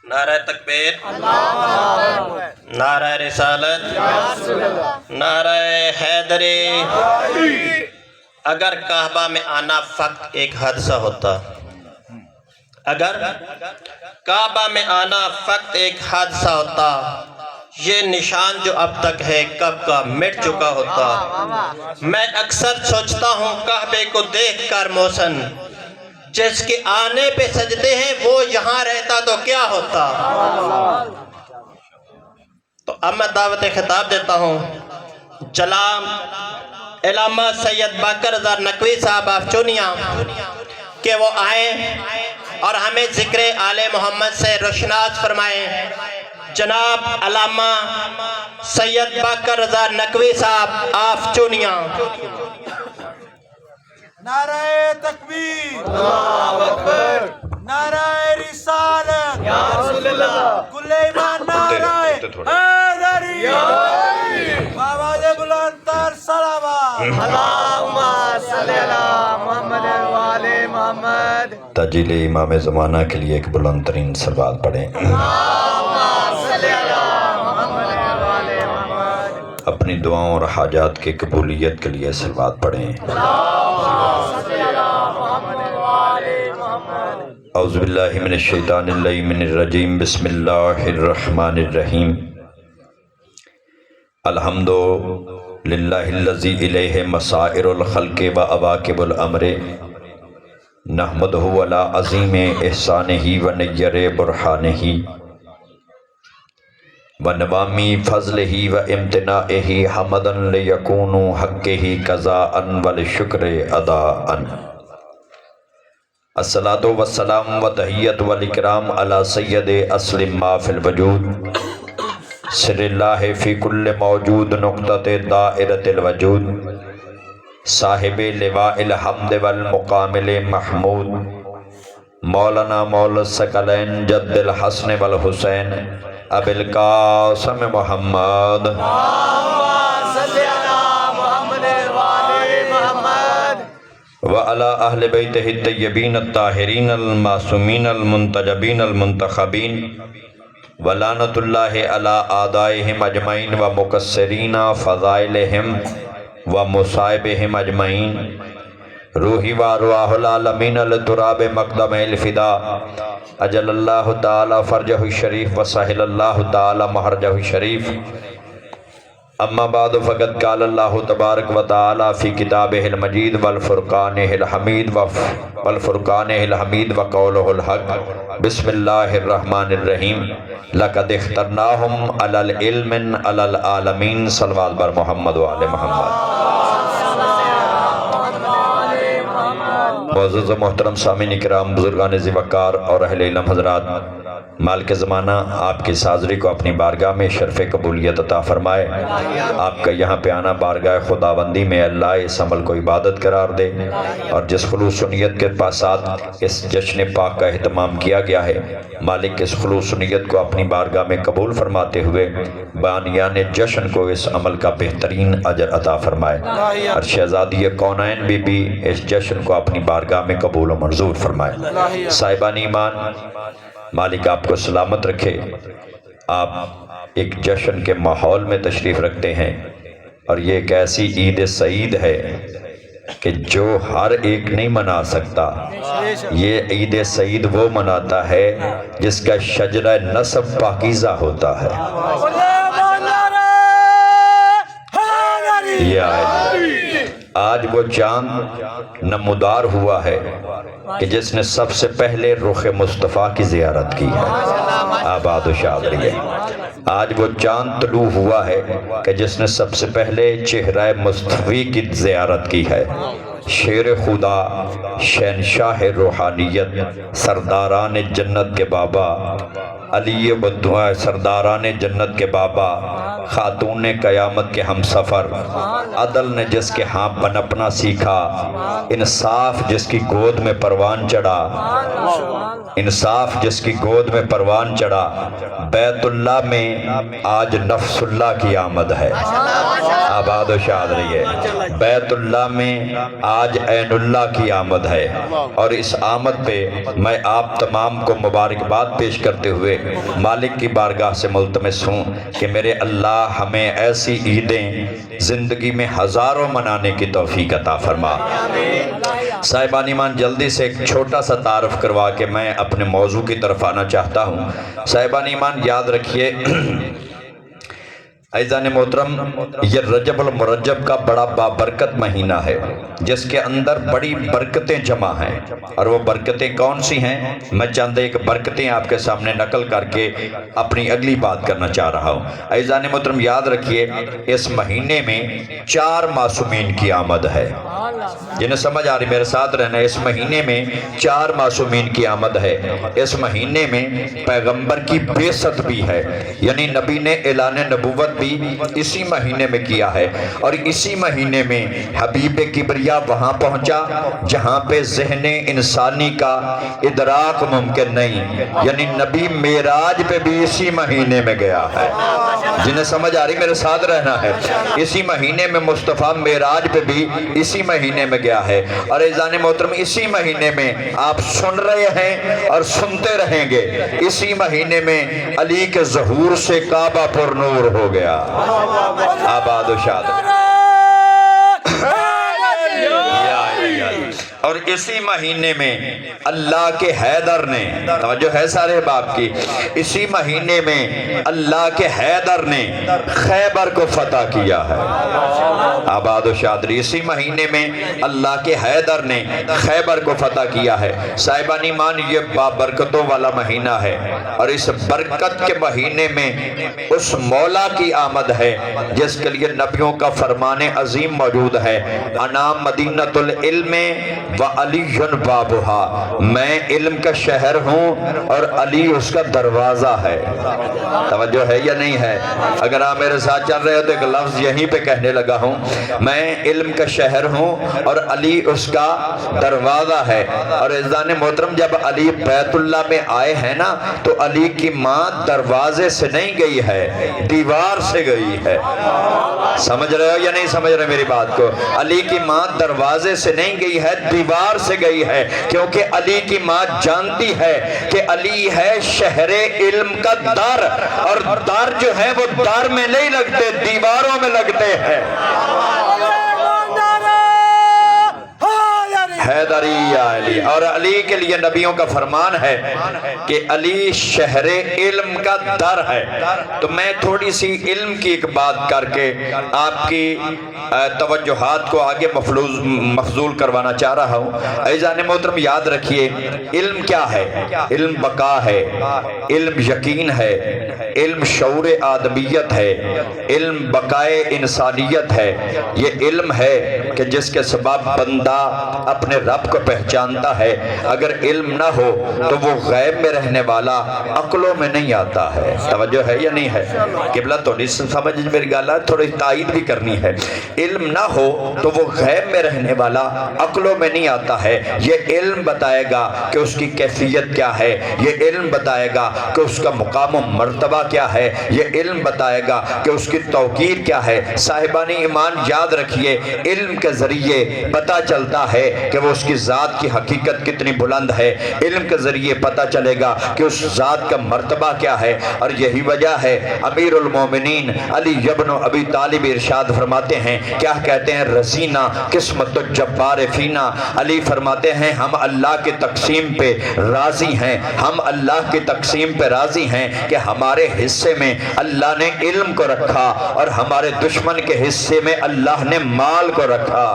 نعرہ تکبیر، نعرہ رسالت، نعرہ حیدری۔ اگر کعبہ میں آنا فقط ایک حادثہ ہوتا، اگر کعبہ میں آنا فقط ایک حادثہ ہوتا، یہ نشان جو اب تک ہے کب کا مٹ چکا ہوتا۔ میں اکثر سوچتا ہوں کعبے کو دیکھ کر محسن، جس کے آنے پہ سجدے ہیں وہ یہاں رہتا تو کیا ہوتا۔ تو اب میں دعوت خطاب دیتا ہوں جناب علامہ سید باقر رضا نقوی صاحب آف چونیا کہ وہ آئیں اور ہمیں ذکر آل محمد سے روشناس فرمائیں۔ جناب علامہ سید باقر رضا نقوی صاحب آف چونیا۔ نعرہ تکبیر، اللہ اکبر، نعرہ رسالت، یا رسول اللہ، کل ایمان نعرہ حیدری، آواز بلند تر صلوات، اللہم صلی علی محمد وآل محمد۔ تاجیل امام زمانہ کے لیے ایک بلند ترین صلوات پڑھیں۔ اپنی دعاؤں اور حاجات کی قبولیت کے لیے صلوات پڑھیں۔ اعوذ باللہ من الشیطان اللعین الرجیم، بسم اللہ الرحمن الرحیم۔ الحمد للہ الذی الیہ مسائر الخلق و عواقب الامر، نحمدہ علی عظیم احسانہ و نیر برہانہ و نوامی فضلہ و امتناعہ، حمدا لیکون حقہ قضاء والشکر اداء۔ الصلاۃ والسلام و تحیت والاکرام علی سید اصل ما فی الوجود، سر اللہ فی کل موجود، نقطۃ دائرۃ الوجود، صاحب لواء الحمد والمقام المحمود، مولانا مولا الثقلین جد الحسن والحسین ابی القاسم محمد، وعلی اہل بیتہ الطیبین الطاہرین المعصومین المنتجبین المنتخبین، ولعنۃ اللہ علی اعدائہم اجمعین و مقصرین فضائلہم و مصائبہم اجمعین، روحی و ارواح العالمین لتراب مقدم الفدا، اجل اللہ تعالی فرجہ الشریف و سہل اللہ تعالی مہرجہ الشریف۔ اما بعد فقد قال اللہ تبارک و تعالی فی کتابہ المجید والفرقانہ الحمید وقولہ الحق، بسم اللہ الرحمن الرحیم۔ لقد اخترناہم علی العلم علی العالمین، صلوات بر محمد و آل محمد۔ معزز و محترم سامعین کرام، بزرگان ذی وقار اور اہل علم حضرات، مالک زمانہ آپ کی حاضری کو اپنی بارگاہ میں شرف قبولیت عطا فرمائے۔ آپ کا یہاں پہ آنا بارگاہ خداوندی میں اللہ اس عمل کو عبادت قرار دے، اور جس خلوص و نیت کے ساتھ اس جشن پاک کا اہتمام کیا گیا ہے، مالک اس خلوص و نیت کو اپنی بارگاہ میں قبول فرماتے ہوئے بانیان جشن کو اس عمل کا بہترین اجر عطا فرمائے، اور شہزادی کونین بھی اس جشن کو اپنی بارگاہ میں قبول و منظور فرمائے۔ صاحبان ایمان، مالک آپ کو سلامت رکھے۔ آپ ایک جشن کے ماحول میں تشریف رکھتے ہیں، اور یہ ایک ایسی عید سعید ہے کہ جو ہر ایک نہیں منا سکتا۔ یہ عید سعید وہ مناتا ہے جس کا شجرہ نسب پاکیزہ ہوتا ہے۔ آج وہ چاند نمودار ہوا ہے کہ جس نے سب سے پہلے رخ مصطفیٰ کی زیارت کی ہے، آباد و شاد رہیے۔ آج وہ چاند طلوع ہوا ہے کہ جس نے سب سے پہلے چہرہ مصطفی کی زیارت کی ہے۔ شیر خدا، شہنشاہ روحانیت، سرداران جنت کے بابا، علی بدعا سرداران جنت کے بابا، خاتون قیامت کے ہم سفر، عدل نے جس کے ہاں پنپنا سیکھا، انصاف جس کی گود میں پروان چڑھا، انصاف جس کی گود میں پروان چڑھا، بیت اللہ میں آج نفس اللہ کی آمد ہے۔ آباد و شاد رہیے۔ بیت اللہ میں آج عین اللہ کی آمد ہے، اور اس آمد پہ میں آپ تمام کو مبارکباد پیش کرتے ہوئے مالک کی بارگاہ سے ملتمس ہوں کہ میرے اللہ ہمیں ایسی عیدیں زندگی میں ہزاروں منانے کی توفیق عطا فرما۔ صاحبان ایمان، جلدی سے ایک چھوٹا سا تعارف کروا کے میں اپنے موضوع کی طرف آنا چاہتا ہوں۔ صاحبان ایمان، یاد رکھیے عزیزان محترم، یہ رجب المرجب کا بڑا بابرکت مہینہ ہے جس کے اندر بڑی برکتیں جمع ہیں، اور وہ برکتیں کون سی ہیں؟ میں چند ایک برکتیں آپ کے سامنے نقل کر کے اپنی اگلی بات کرنا چاہ رہا ہوں۔ عزیزان محترم، یاد رکھیے اس مہینے میں 4 معصومین کی آمد ہے۔ جنہیں سمجھ آ رہی میرے ساتھ رہنا، اس مہینے میں 4 معصومین کی آمد ہے۔ اس مہینے میں پیغمبر کی بعثت بھی ہے، یعنی نبی نے اعلان نبوت بھی اسی مہینے میں کیا ہے، اور اسی مہینے میں حبیب کبریا وہاں پہنچا جہاں پہ ذہن انسانی کا ادراک ممکن نہیں، یعنی نبی معراج پہ بھی اسی مہینے میں گیا ہے۔ جنہیں سمجھ آ رہی میرے ساتھ رہنا ہے، اسی مہینے میں مصطفیٰ معراج پہ بھی اسی مہینے میں گیا ہے، اور عزیزان محترم اسی مہینے میں آپ سن رہے ہیں اور سنتے رہیں گے، اسی مہینے میں علی کے ظہور سے کعبہ پر نور ہو گیا۔ آباد و شاد۔ اور اسی مہینے میں اللہ کے حیدر نے، توجہ ہے سارے باپ کی، اسی مہینے میں اللہ کے حیدر نے خیبر کو فتح کیا ہے۔ آباد و شادری، اسی مہینے میں اللہ کے حیدر نے خیبر کو فتح کیا ہے۔ صاحبان ایمان، یہ بابرکتوں والا مہینہ ہے، اور اس برکت کے مہینے میں اس مولا کی آمد ہے جس کے لیے نبیوں کا فرمان عظیم موجود ہے، انا مدینۃ العلم وعلی بابہا، میں علم کا شہر ہوں اور علی اس کا دروازہ ہے۔ توجہ ہے یا نہیں ہے؟ اگر آپ میرے ساتھ چل رہے ہو تو ایک لفظ یہیں پہ کہنے لگا ہوں، میں علم کا شہر ہوں اور علی اس کا دروازہ ہے۔ اور عزیزان محترم، جب علی بیت اللہ میں آئے ہیں نا تو علی کی ماں دروازے سے نہیں گئی ہے، دیوار سے گئی ہے۔ سمجھ رہے ہو یا نہیں سمجھ رہے میری بات کو؟ علی کی ماں دروازے سے نہیں گئی ہے، دیوار سے گئی ہے، کیونکہ علی کی ماں جانتی ہے کہ علی ہے شہر علم کا در، اور در جو ہے وہ در میں نہیں لگتے، دیواروں میں لگتے ہیں۔ حیدری یا علی، اور علی کے لیے نبیوں کا فرمان ہے کہ علی شہر علم کا در ہے۔ تو میں تھوڑی سی علم کی ایک بات کر کے آپ کی توجہات کو آگے مفضول کروانا چاہ رہا ہوں۔ عزیزان محترم، یاد رکھیے علم کیا ہے؟ علم بقا ہے، علم یقین ہے، علم شعور آدمیت ہے، علم بقائے انسانیت ہے۔ یہ علم ہے کہ جس کے سبب بندہ اپنے رب کو پہچانتا ہے۔ اگر علم نہ ہو تو وہ غیب میں رہنے والا عقلوں میں نہیں آتا ہے۔ توجہ ہے یا نہیں ہے؟ قبلہ تو نہیں سمجھ میری گالا، تھوڑی تائید بھی کرنی ہے۔ علم نہ ہو تو وہ غیب میں رہنے والا عقلوں میں نہیں آتا ہے۔ یہ علم بتائے گا کہ اس کی کیفیت کیا ہے، یہ علم بتائے گا کہ اس کا مقام و مرتبہ کیا ہے، یہ علم بتائے گا کہ اس کی توقیر کیا ہے۔ صاحبان ایمان، یاد رکھیے علم کے ذریعے پتہ چلتا ہے کہ وہ اس کی ذات کی حقیقت کتنی بلند ہے، علم کے ذریعے پتہ چلے گا کہ اس ذات کا مرتبہ کیا ہے۔ اور یہی وجہ ہے امیر المومنین علی ابن ابی طالب ارشاد فرماتے ہیں، کیا کہتے ہیں؟ رزینہ قسمت الجبار فینا۔ علی فرماتے ہیں ہم اللہ کی تقسیم پہ راضی ہیں، ہم اللہ کی تقسیم پہ راضی ہیں کہ ہمارے حصے میں اللہ نے علم کو رکھا اور ہمارے دشمن کے حصے میں اللہ نے مال کو رکھا۔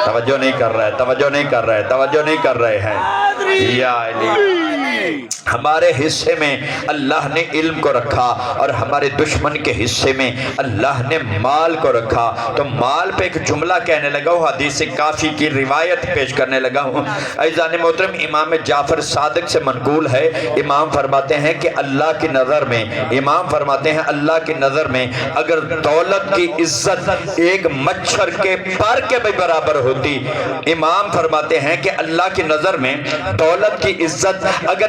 توجہ نہیں کر رہے، توجہ نہیں کر رہے، توجہ نہیں کر رہے ہیں یا علی۔ ہمارے حصے میں اللہ نے علم کو رکھا اور ہمارے دشمن کے حصے میں اللہ نے مال کو رکھا۔ تو مال پہ ایک جملہ کہنے لگا ہوں، حدیث کافی کی روایت پیش کرنے لگا ہوں۔ عزیزان محترم، امام جعفر صادق سے منقول ہے، امام فرماتے ہیں کہ اللہ کی نظر میں، امام فرماتے ہیں اللہ کی نظر میں اگر دولت کی عزت ایک مچھر کے پر کے بھی برابر ہوتی، امام فرماتے ہیں کہ اللہ کی نظر میں دولت کی عزت اگر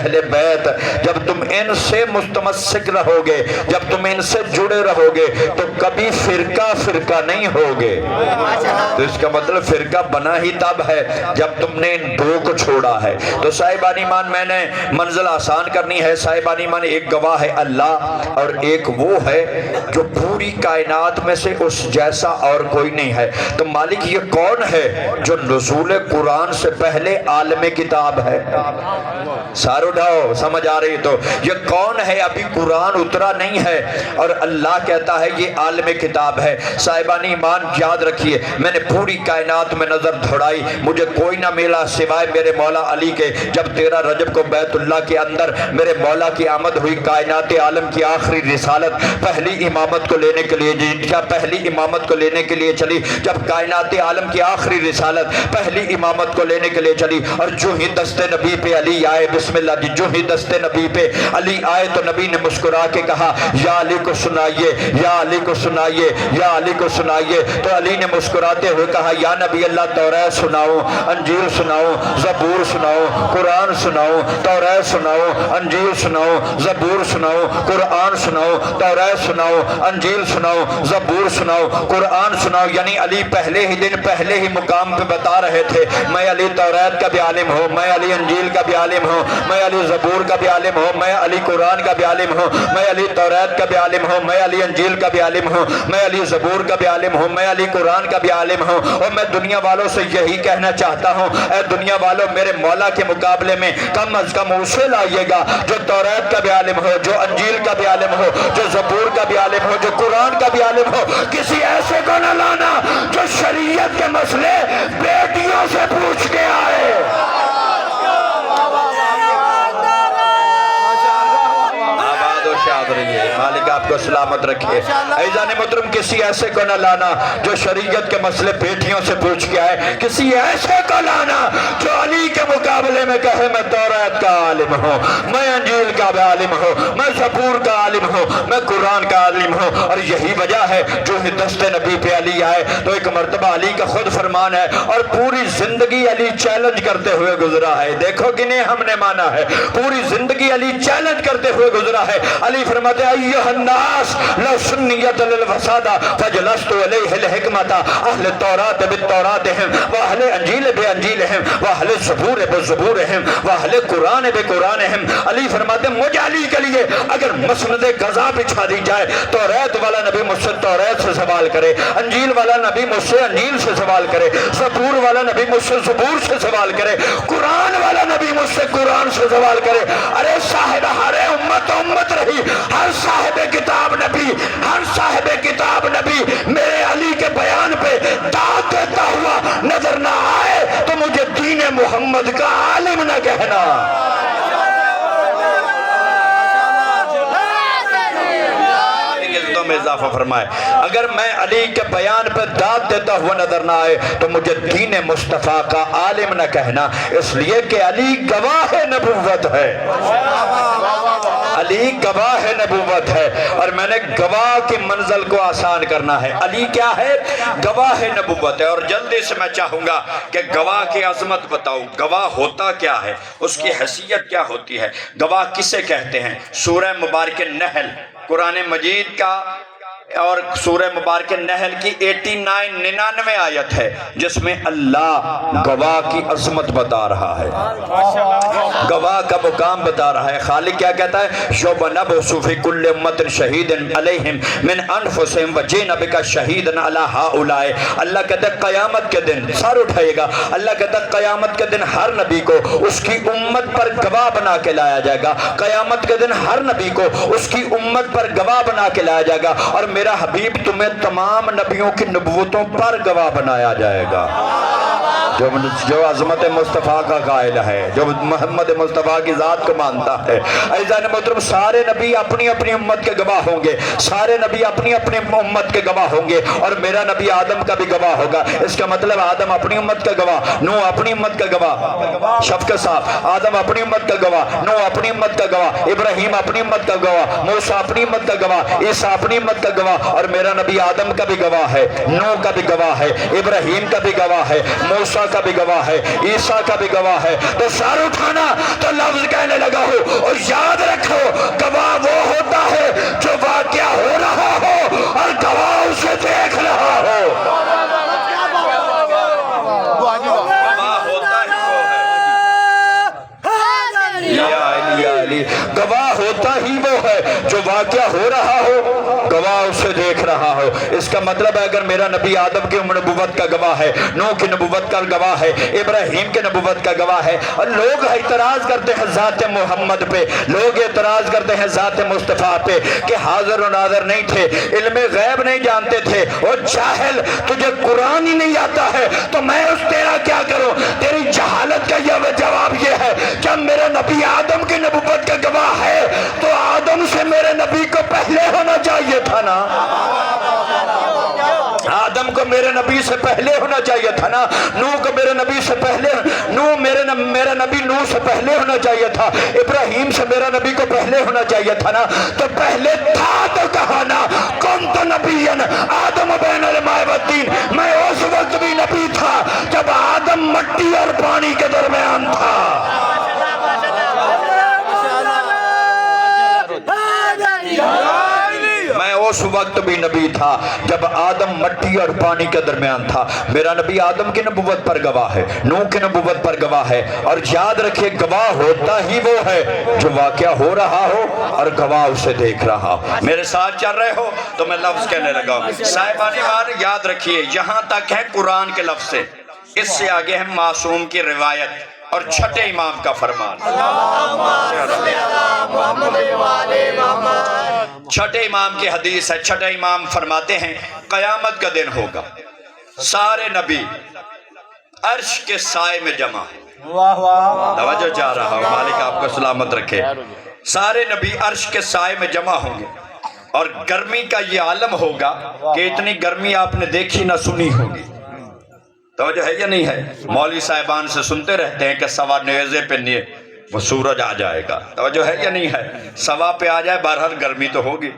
اہل بیت جب تم ان سے مستمسک رہو گے، جب تم ان سے جڑے رہو گے تو کبھی فرقہ نہیں ہوگے۔ تو اس کا مطلب فرقہ بنا ہی تب ہے جب تم نے ان دو کو چھوڑا ہے۔ تو صاحبان ایمان میں نے منزل آسان کرنی ہے۔ صاحبان ایمان ایک گواہ ہے اللہ، اور ایک وہ ہے جو پوری کائنات میں سے اس جیسا اور کوئی نہیں ہے۔ تو مالک یہ کون ہے جو نزول قرآن سے پہلے عالم کتاب ہے؟ سار اٹھاؤ، سمجھ آ رہی؟ تو یہ کون ہے؟ ابھی قرآن اترا نہیں ہے اور اللہ کہتا ہے یہ عالم کتاب ہے۔ صاحبان ایمان یاد رکھیے، میں نے پوری کائنات میں نظر دھڑائی، مجھے کوئی نہ ملا سوائے میرے مولا علی کے۔ جب 13 رجب کو بیت اللہ کے اندر میرے مولا کی آمد ہوئی، کائنات عالم کی آخری رسالت پہلی امامت کو لینے کے لیے، کیا پہلی امامت کو لینے کے لیے چلی؟ جب کائنات عالم کی آخری رسالت پہلی امامت کو لینے کے لیے چلی، اور جو ہی دست نبی پہ علی آئے، بسم اللہ جی، جو ہی دست نبی پہ علی آئے تو نبی نے مسکرا کے کہا یا علی کو سنائیے، یا علی کو سنائیے، یا علی کو سنائیے۔ تو علی نے مسکراتے ہوئے کہا یا نبی اللہ، توریت سناؤ، انجیل سناؤ، زبور سناؤ، قرآن سناؤ، توریت سناؤ، انجیل سناؤ، زبور سناؤ، قرآن سناؤ، توریت سناؤ، انجیل سناؤ، زبور سناؤ، قرآن سناؤ۔ یعنی علی پہلے ہی دن پہلے ہی مقام پہ بتا رہے تھے میں علی توریت کا بھی عالم ہوں، میں علی انجیل کا بھی عالم ہوں، میں علی زبور کا بھی عالم ہوں، میں علی قرآن کا بھی عالم ہوں، میں علی توریت کا بھی عالم ہوں، میں علی انجیل کا بھی عالم ہوں، میں علی زبور کا بھی عالم ہوں، میں علی قرآن کا بھی عالم ہوں۔ اور میں دنیا والوں سے یہی کہنا چاہتا ہوں، اے دنیا والوں، میرے مولا کے مقابلے میں کم از کم اسے لائیے گا جو توریت کا بھی عالم ہو، جو انجیل کا بھی عالم ہو، جو زبور کا بھی عالم ہو، جو قرآن کا بھی عالم ہو۔ کسی ایسے کو نہ لانا جو شریعت کے مسئلے بیٹیوں سے پوچھ کے آئے۔ مالک آپ کو سلامت رکھے۔ عزیزان محترم، کسی ایسے کو نہ لانا جو شریعت کے مسئلے بیٹیوں سے پوچھ کے آئے، کسی ایسے کو لانا جو علی کے مقابلے میں کہے میں توریت کا عالم ہوں، میں انجیل کا بھی عالم ہوں، میں زبور کا عالم ہوں، میں قرآن کا عالم ہوں۔ اور یہی وجہ ہے جو ہی دست نبی پہ علی آئے تو ایک مرتبہ علی کا خود فرمان ہے، اور پوری زندگی علی چیلنج کرتے ہوئے گزرا ہے۔ دیکھو کنہیں ہم نے مانا ہے، پوری زندگی علی چیلنج کرتے ہوئے گزرا ہے۔ علی فرماتے ہیں ایھا الناس لو سنیت للفساد فجلست علیہ الحکمت اہل التوراۃ بالتوراتہم واہل انجیل بانجیلہم واہل زبور بزبورہم واہل قرآن بقرآنہم۔ علی فرماتے ہیں مجھے علی کے لیے اگر مسند قضا بچھا دی جائے، توریت والا نبی مجھ سے توریت سے سوال کرے، انجیل والا نبی مجھ سے انجیل سے سوال کرے، زبور والا نبی مجھ سے زبور سے سوال کرے، قرآن والا نبی مجھ سے قرآن سے سوال کرے۔ ارے صاحب ہر امت رہی، ہر صاحب کتاب نبی، ہر صاحب کتاب نبی میرے علی کے بیان پہ داد دیتا ہوا نظر نہ آئے تو مجھے دین محمد کا عالم نہ کہنا۔ میں اضافہ فرمائے اگر میں علی کے بیان پہ داد دیتا ہوا نظر نہ آئے تو مجھے دین مصطفیٰ کا عالم نہ کہنا، اس لیے کہ علی گواہ نبوت ہے، علی گواہ نبوت ہے۔ اور میں نے گواہ کی منزل کو آسان کرنا ہے۔ علی کیا ہے؟ گواہ نبوت ہے۔ اور جلدی سے میں چاہوں گا کہ گواہ کی عظمت بتاؤں، گواہ ہوتا کیا ہے، اس کی حیثیت کیا ہوتی ہے، گواہ کسے کہتے ہیں؟ سورہ مبارک نحل قرآن مجید کا اور سورہ مبارک نحل کی 99 آیت ہے جس میں اللہ گواہ کی عظمت بتا رہا ہے، گواہ کا مقام بتا رہا ہے۔ خالق کیا کہتا ہے؟ شعب نبعث فی کل امت شہید علیہم من انفسہم وجئنا بک شہیدا علی ہؤلاء۔ اللہ کہتا ہے قیامت کے دن، سر اٹھائیے گا، اللہ کہتا ہے قیامت کے دن ہر نبی کو اس کی امت پر گواہ بنا کے لایا جائے گا، قیامت کے دن ہر نبی کو اس کی امت پر گواہ بنا کے لایا جائے گا، اور میرا حبیب تمہیں تمام نبیوں کی نبوتوں پر گواہ بنایا جائے گا۔ جو عظمت مصطفیٰ کا قائل ہے، جو محمد مصطفیٰ کی ذات کو مانتا ہے۔ عزیزان محترم، سارے نبی اپنی اپنی امت کے گواہ ہوں گے، سارے نبی اپنی اپنی امت کے گواہ ہوں گے، اور میرا نبی آدم کا بھی گواہ ہوگا۔ اس کا مطلب آدم اپنی امت کا گواہ، نوح اپنی امت کا گواہ، شفقت صاحب آدم اپنی امت کا گواہ، نوح اپنی امت کا گواہ، ابراہیم اپنی امت کا گواہ، موسیٰ اپنی امت کا گواہ، عیسیٰ اپنی امت کا گواہ، اور میرا نبی آدم کا بھی گواہ ہے، نوح کا بھی گواہ ہے، ابراہیم کا بھی گواہ ہے، موسیٰ کا بھی گواہ ہے، عیسیٰ کا بھی گواہ ہے۔ تو سر اٹھانا تو لفظ کہنا کہنے لگا ہوں، اور یاد رکھو گواہ وہ ہوتا ہے جو واقعہ ہو رہا ہو اور گواہ اسے دیکھ رہا ہو۔ گواہ ہوتا ہی وہ ہے جو واقعہ ہو رہا ہو، گواہ اسے دیکھ رہا ہو۔ اس کا مطلب ہے اگر میرا نبی آدم کی نبوت کا گواہ ہے، نوح کی نبوت کا گواہ ہے، ابراہیم کی نبوت کا گواہ ہے، اور لوگ اعتراض کرتے ہیں ذات محمد پہ، لوگ اعتراض کرتے ہیں ذات مصطفیٰ پہ کہ حاضر و ناظر نہیں تھے، علم غیب نہیں جانتے تھے، اور جاہل تجھے قرآن ہی نہیں آتا ہے تو میں اس تیرا کیا کروں؟ تیری جہالت کا جواب یہ ہے جب میرا نبی آدم کی نبوت کا گواہ ہے تو آدم سے میرے نبی کو پہلے ہونا چاہیے تھا نا، آدم کو میرے نبی سے پہلے ہونا چاہیے تھا نا، نوح کو میرے نبی سے پہلے، میرا نبی نوح سے پہلے ہونا چاہیے تھا، ابراہیم سے میرا نبی کو پہلے ہونا چاہیے تھا نا، تو پہلے تھا تو کہا نا کنت نبیا آدم بین الماء والطین، میں اس وقت بھی نبی تھا جب آدم مٹی اور پانی کے درمیان تھا۔ میں اس وقت بھی نبی تھا جب آدم مٹی اور پانی کے درمیان تھا۔ میرا نبی آدم کی نبوت پر گواہ ہے، نوح کی نبوت پر گواہ ہے، اور یاد رکھے گواہ ہوتا ہی وہ ہے جو واقعہ ہو رہا ہو اور گواہ اسے دیکھ رہا ہو۔ میرے ساتھ چل رہے ہو تو میں لفظ کہنے لگا ہوں۔ صاحبان وار یاد رکھیے یہاں تک ہے قرآن کے لفظ سے، اس سے آگے ہے معصوم کی روایت اور چھٹے امام کا فرمان۔ چھٹے امام کی حدیث ہے، چھٹے امام فرماتے ہیں قیامت کا دن ہوگا، سارے نبی عرش کے سائے میں جمع ہیں۔ توجہ چاہ رہا ہوں، مالک آپ کو سلامت رکھے۔ سارے نبی عرش کے سائے میں جمع ہوں گے، اور گرمی کا یہ عالم ہوگا کہ اتنی گرمی آپ نے دیکھی نہ سنی ہوگی۔ توجہ ہے یا نہیں ہے؟ مولوی صاحبان سے سنتے رہتے ہیں کہ سوا نیزے پہ وہ سورج آ جائے گا، توجہ ہے یا نہیں ہے؟ سوا پہ آ جائے، بہرحال گرمی تو ہوگی۔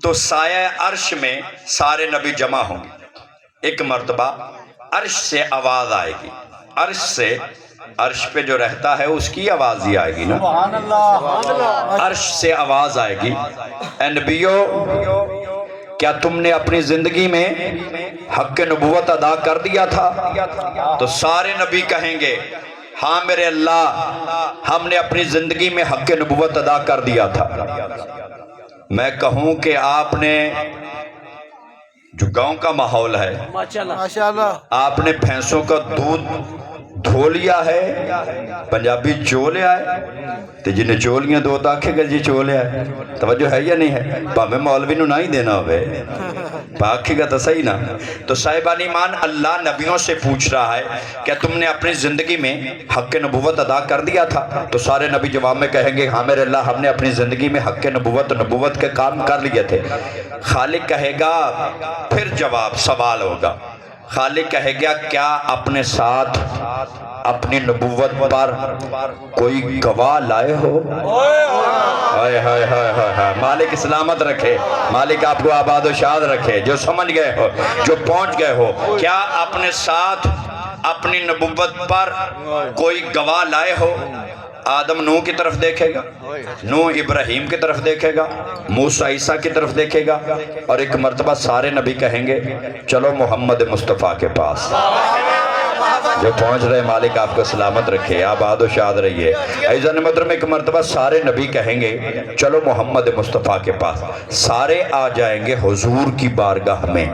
تو سایہ عرش میں سارے نبی جمع ہوں گے، ایک مرتبہ عرش سے آواز آئے گی، عرش سے، عرش پہ جو رہتا ہے اس کی آواز ہی آئے گی نا، عرش سے آواز آئے گی، اے نبیو کیا تم نے اپنی زندگی میں حق نبوت ادا کر دیا تھا؟ تو سارے نبی کہیں گے ہاں میرے اللہ، ہم نے اپنی زندگی میں حق نبوت ادا کر دیا تھا۔ میں کہوں کہ آپ نے، جو گاؤں کا ماحول ہے، آپ نے بھینسوں کا دودھ دھو لیا ہے، پنجابی چو لیا ہے، تو جنہیں چولیاں دو تاکھے گا جی چو لیا ہے، توجہ ہے یا نہیں ہے؟ باہمیں مولوی نو نہ ہی دینا ہوئے باقی کا تو صحیح نا۔ تو صاحبان ایمان اللہ نبیوں سے پوچھ رہا ہے کہ تم نے اپنی زندگی میں حق نبوت ادا کر دیا تھا؟ تو سارے نبی جواب میں کہیں گے ہاں میرے اللہ، ہم نے اپنی زندگی میں حق نبوت کے کام کر لیے تھے۔ خالق کہے گا، پھر جواب سوال ہوگا، خالق کہے گا کیا اپنے ساتھ اپنی نبوت پر کوئی گواہ لائے ہو؟ مالک سلامت رکھے، مالک آپ کو آباد و شاد رکھے، جو سمجھ گئے ہو، جو پہنچ گئے ہو، کیا اپنے ساتھ اپنی نبوت پر کوئی گواہ لائے ہو؟ آدم نوح کی طرف دیکھے گا، نوح ابراہیم کی طرف دیکھے گا، موسیٰ عیسیٰ کی طرف دیکھے گا، اور ایک مرتبہ سارے نبی کہیں گے چلو محمد مصطفیٰ کے پاس۔ جو پہنچ رہے مالک آپ کو سلامت رکھے، آباد و شاد رہیے۔ عزیزان محترم ایک مرتبہ سارے نبی کہیں گے چلو محمد مصطفیٰ کے پاس، سارے آ جائیں گے حضور کی بارگاہ میں،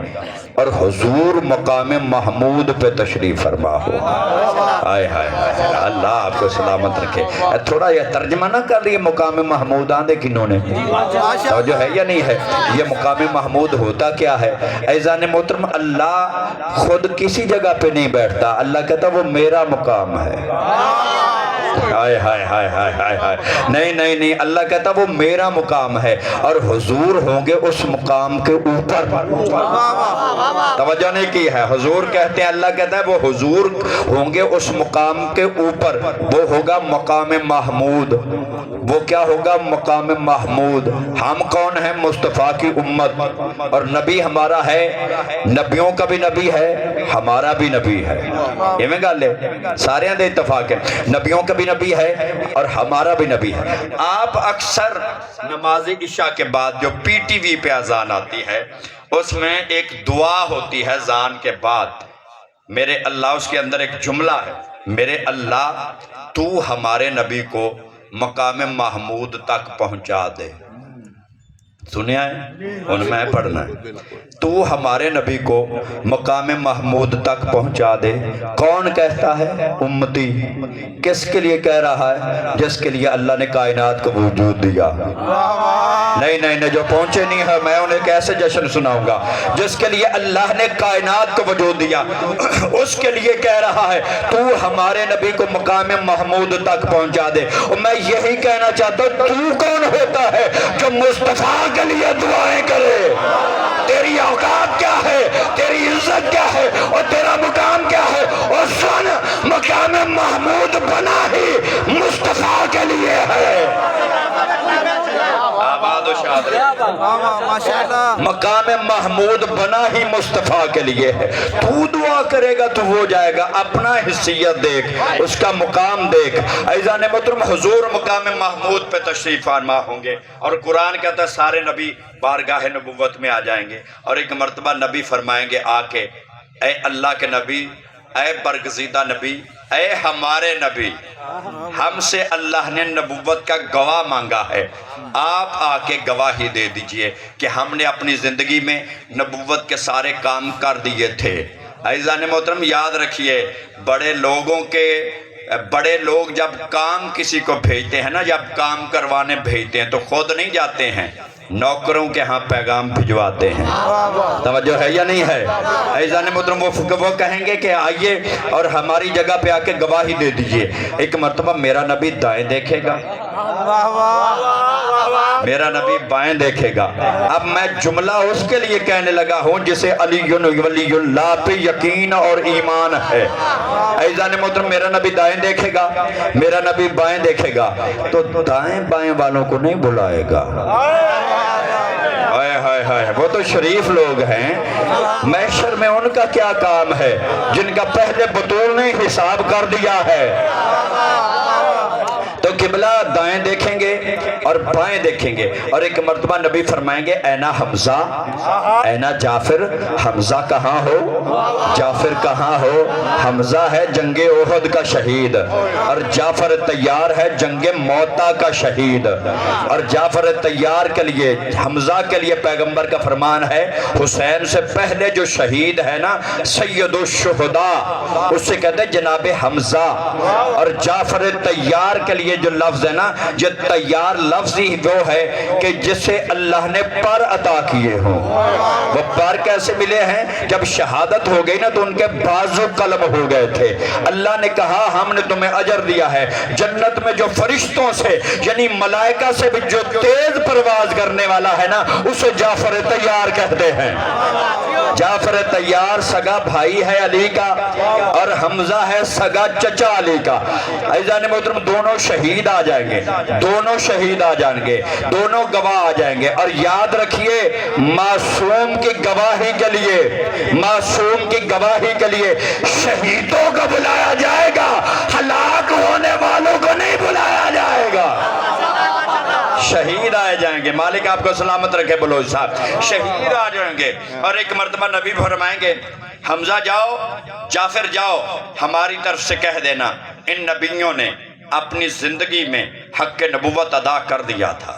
اور حضور مقام محمود پہ تشریف فرما ہو۔ آئے ہائے اللہ آپ کو سلامت رکھے۔ تھوڑا یہ ترجمہ نہ کر لیے مقام محمود آندے کنہوں نے، جو ہے یا نہیں ہے؟ یہ مقام محمود ہوتا کیا ہے؟ عزیزان محترم اللہ خود کسی جگہ پہ نہیں بیٹھتا، اللہ کہتا وہ میرا مقام ہے۔ ہائے ہائے ہائے ہائے ہائے ہائے، نہیں نہیں نہیں، اللہ کہتا وہ میرا مقام ہے، اور حضور ہوں گے اس مقام کے اوپر۔ توجہ نہیں کی ہے؟ حضور کہتے ہیں، اللہ کہتا ہے وہ حضور ہوں گے اس مقام کے اوپر، وہ ہوگا مقام محمود۔ وہ کیا ہوگا؟ مقام محمود۔ ہم کون ہیں؟ مصطفیٰ کی امت، اور نبی ہمارا ہے، نبیوں کا بھی نبی ہے، ہمارا بھی نبی ہے۔ یہ میں گالے سارے دے اتفاق ہے، نبیوں کا بھی بھی نبی ہے اور ہمارا بھی نبی ہے۔ آپ اکثر نماز عشاء کے بعد جو پی ٹی وی پہ اذان آتی ہے اس میں ایک دعا ہوتی ہے اذان کے بعد، میرے اللہ، اس کے اندر ایک جملہ ہے، میرے اللہ تو ہمارے نبی کو مقام محمود تک پہنچا دے۔ سنیا ہے؟ ان میں پڑھنا ہے، تو ہمارے نبی کو مقام محمود تک پہنچا دے۔ کون کہتا ہے؟ امتی۔ کس کے لیے کہہ رہا ہے؟ جس کے لیے اللہ نے کائنات کو وجود دیا۔ نہیں، جو پہنچے نہیں ہے میں انہیں کیسے جشن سناؤں گا؟ جس کے لیے اللہ نے کائنات کو وجود دیا اس کے لیے کہہ رہا ہے تو ہمارے نبی کو مقام محمود تک پہنچا دے۔ اور میں یہی کہنا چاہتا ہوں، تو کون ہوتا ہے جو مصطفیٰ کے لیے دعائیں کرے؟ تیری اوقات کیا ہے، تیری عزت کیا ہے اور تیرا مقام کیا ہے؟ اور سن، مقام محمود بنا ہی مصطفیٰ کے لیے ہے۔ آباد و شاد رہے۔ مقام محمود بنا ہی مصطفیٰ کے لیے ہے۔ تو دعا کرے گا تو ہو جائے گا، اپنا حیثیت دیکھ، اس کا مقام دیکھ۔ عزیزان محترم، حضور مقام محمود پہ تشریف فرما ہوں گے، اور قرآن کہتا ہے سارے نبی بارگاہ نبوت میں آ جائیں گے، اور ایک مرتبہ نبی فرمائیں گے آ کے، اے اللہ کے نبی، اے برگزیدہ نبی، اے ہمارے نبی، ہم سے اللہ نے نبوت کا گواہ مانگا ہے، آپ آ کے گواہی دے دیجئے کہ ہم نے اپنی زندگی میں نبوت کے سارے کام کر دیے تھے۔ عزیزان محترم، یاد رکھیے، بڑے لوگ جب کام کسی کو بھیجتے ہیں نا، جب کام کروانے بھیجتے ہیں تو خود نہیں جاتے ہیں، نوکروں کے ہاں پیغام بھجواتے ہیں۔ توجہ ہے یا نہیں ہے؟ عزیزان محترم، وہ کہیں گے کہ آئیے اور ہماری جگہ پہ آ کے گواہی دے دیجئے۔ ایک مرتبہ میرا نبی دائیں دیکھے گا، میرا نبی بائیں دیکھے گا۔ اب میں جملہ اس کے لیے کہنے لگا ہوں جسے علی ولی اللہ پہ یقین اور ایمان ہے۔ عزیزان محترم، میرا نبی دائیں دیکھے گا، میرا نبی بائیں دیکھے گا، تو دائیں بائیں والوں کو نہیں بلائے گا۔ وہ تو شریف لوگ ہیں، محشر میں ان کا کیا کام ہے جن کا پہلے بطول نے حساب کر دیا ہے؟ تو قبلہ دائیں دیکھیں گے اور بائیں دیکھیں گے، اور ایک مرتبہ نبی فرمائیں گے اینا حمزہ، اینا جعفر، حمزہ کہاں ہو، جعفر کہاں ہو؟ حمزہ ہے جنگ احد کا شہید، اور جعفر تیار ہے جنگ موتا کا شہید۔ اور جعفر تیار کے لیے، حمزہ کے لیے پیغمبر کا فرمان ہے، حسین سے پہلے جو شہید ہے نا، سید الشہداء، اس سے کہتے ہیں جناب حمزہ۔ اور جعفر تیار کے لیے جو لفظ ہے نا، یہ تیار لفظ ہی وہ ہے کہ جسے اللہ نے پر عطا کیے ہوں۔ وہ پر کیسے ملے ہیں؟ جب شہادت ہو گئی نا تو ان کے بازو قلم ہو گئے تھے۔ اللہ نے کہا ہم نے تمہیں اجر دیا ہے، جنت میں جو فرشتوں سے یعنی ملائکہ سے بھی جو تیز پرواز کرنے والا ہے نا، اسے جعفر تیار کہتے ہیں۔ جعفر تیار سگا بھائی ہے علی کا، اور حمزہ ہے سگا چچا علی کا۔ عزیزان محترم، دونوں شہید آ جائیں گے، دونوں شہید آ جائیں گے، دونوں گواہ آ جائیں گے۔ اور یاد رکھیے، معصوم کی گواہی کے لیے، معصوم کی گواہی کے لیے شہیدوں کو بلایا جائے گا، ہلاک ہونے والوں کو نہیں بلایا جائے گا۔ شہید آئے جائیں گے، مالک آپ کو سلامت رکھے بلوچ صاحب، شہید آ جائیں گے۔ اور ایک مرتبہ نبی فرمائیں گے حمزہ جاؤ، جعفر جاؤ، ہماری طرف سے کہہ دینا ان نبیوں نے اپنی زندگی میں حق نبوت ادا کر دیا تھا،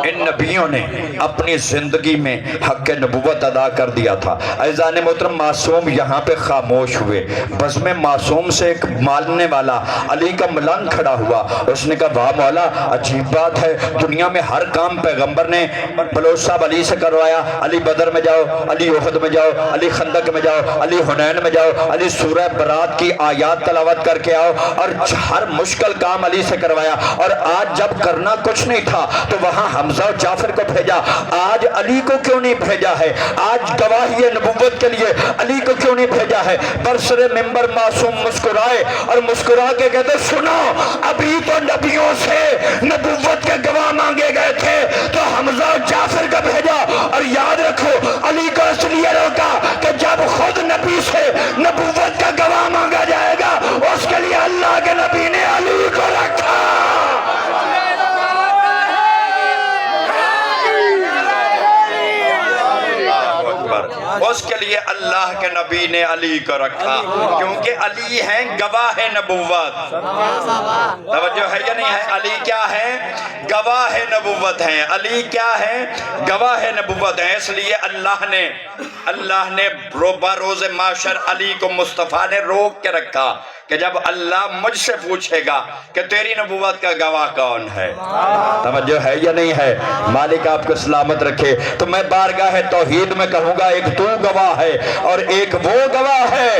ان نبیوں نے اپنی زندگی میں حق نبوت ادا کر دیا تھا۔ عزیزان محترم، معصوم یہاں پہ خاموش ہوئے۔ بزم معصوم سے ایک ماننے والا علی کا ملنگ کھڑا ہوا، اس نے کہا واہ مولا، عجیب بات ہے، دنیا میں ہر کام پیغمبر نے بلوچ صاحب علی سے کروایا، علی بدر میں جاؤ، علی احد میں جاؤ، علی خندق میں جاؤ، علی حنین میں جاؤ، علی سورہ برات کی آیات تلاوت کر کے آؤ، اور ہر مشکل کام علی سے کروایا۔ اور آج جب کرنا کچھ نہیں تھا تو وہاں حمزہ اور جعفر کو بھیجا، آج علی کو کیوں نہیں بھیجا ہے؟ آج گواہی نبوت کے لیے علی کو کیوں نہیں بھیجا ہے؟ برسر ممبر معصوم مسکرائے اور مسکرا کے کہتے سنو، ابھی تو نبیوں سے نبوت کے گواہ مانگے گئے تھے تو حمزہ اور جعفر کو بھیجا۔ اور یاد رکھو، علی کو اس لیے روکا کہ جب خود نبی سے نبوت کا گواہ مانگا جائے گا، اس کے لیے اللہ کے نبی نے لیے اللہ کے نبی نے علی کو رکھا، کیونکہ علی ہیں گواہ نبوت۔ توجہ ہے یا نہیں ہے؟ علی کیا ہے؟ گواہ نبوت ہیں۔ علی کیا ہے؟ گواہ نبوت ہیں۔ اس لیے اللہ نے روز معاشر علی کو مصطفیٰ نے روک کے رکھا کہ جب اللہ مجھ سے پوچھے گا کہ تیری نبوت کا گواہ کون ہے؟ توجہ ہے یا نہیں ہے؟ مالک آپ کو سلامت رکھے۔ تو میں بارگاہ توحید میں کہوں گا ایک تو گواہ ہے اور ایک وہ گواہ ہے،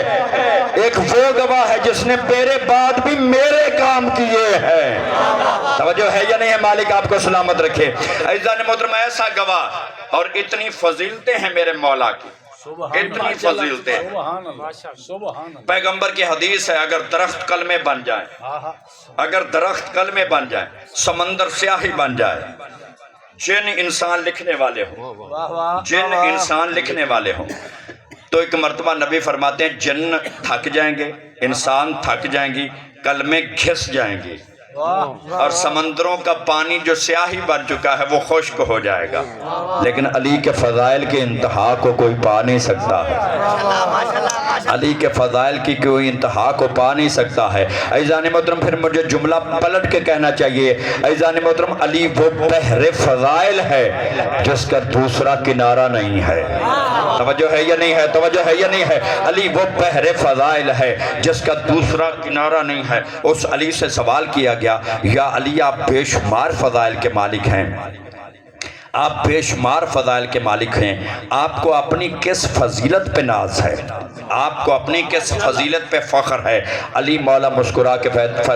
ایک وہ گواہ ہے جس نے میرے بعد بھی میرے کام کیے ہیں۔ توجہ ہے یا نہیں ہے؟ مالک آپ کو سلامت رکھے۔ عزیزان محترم، ایسا گواہ اور اتنی فضیلتیں ہیں میرے مولا کی، اتنی فضیلتیں۔ پیغمبر کی حدیث ہے، اگر درخت کلمے بن جائیں، اگر درخت کلمے بن جائیں، سمندر سیاہی بن جائے، جن انسان لکھنے والے ہوں، جن انسان لکھنے والے ہوں، تو ایک مرتبہ نبی فرماتے ہیں جن تھک جائیں گے، انسان تھک جائیں گی، کلمے گھس جائیں گی، اور سمندروں کا پانی جو سیاہی بن چکا ہے وہ خشک ہو جائے گا، لیکن علی کے فضائل کے انتہا کو کوئی پا نہیں سکتا ہے۔ علی کے فضائل کی کوئی انتہا کو پا نہیں سکتا ہے۔ عزیزان محترم، پھر مجھے جملہ پلٹ کے کہنا چاہیے، عزیزان محترم، علی وہ بحر فضائل ہے جس کا دوسرا کنارہ نہیں ہے۔ توجہ ہے یا نہیں ہے؟ توجہ ہے یا نہیں ہے؟ علی وہ بحر فضائل ہے جس کا دوسرا کنارہ نہیں ہے۔ اس علی سے سوال کیا گیا، یا علی آپ بے شمار فضائل کے مالک ہیں، آپ بے شمار فضائل کے مالک ہیں، آپ کو اپنی کس فضیلت پہ ناز ہے، آپ کو اپنی کس فضیلت پہ فخر ہے؟ علی مولا مسکرا کے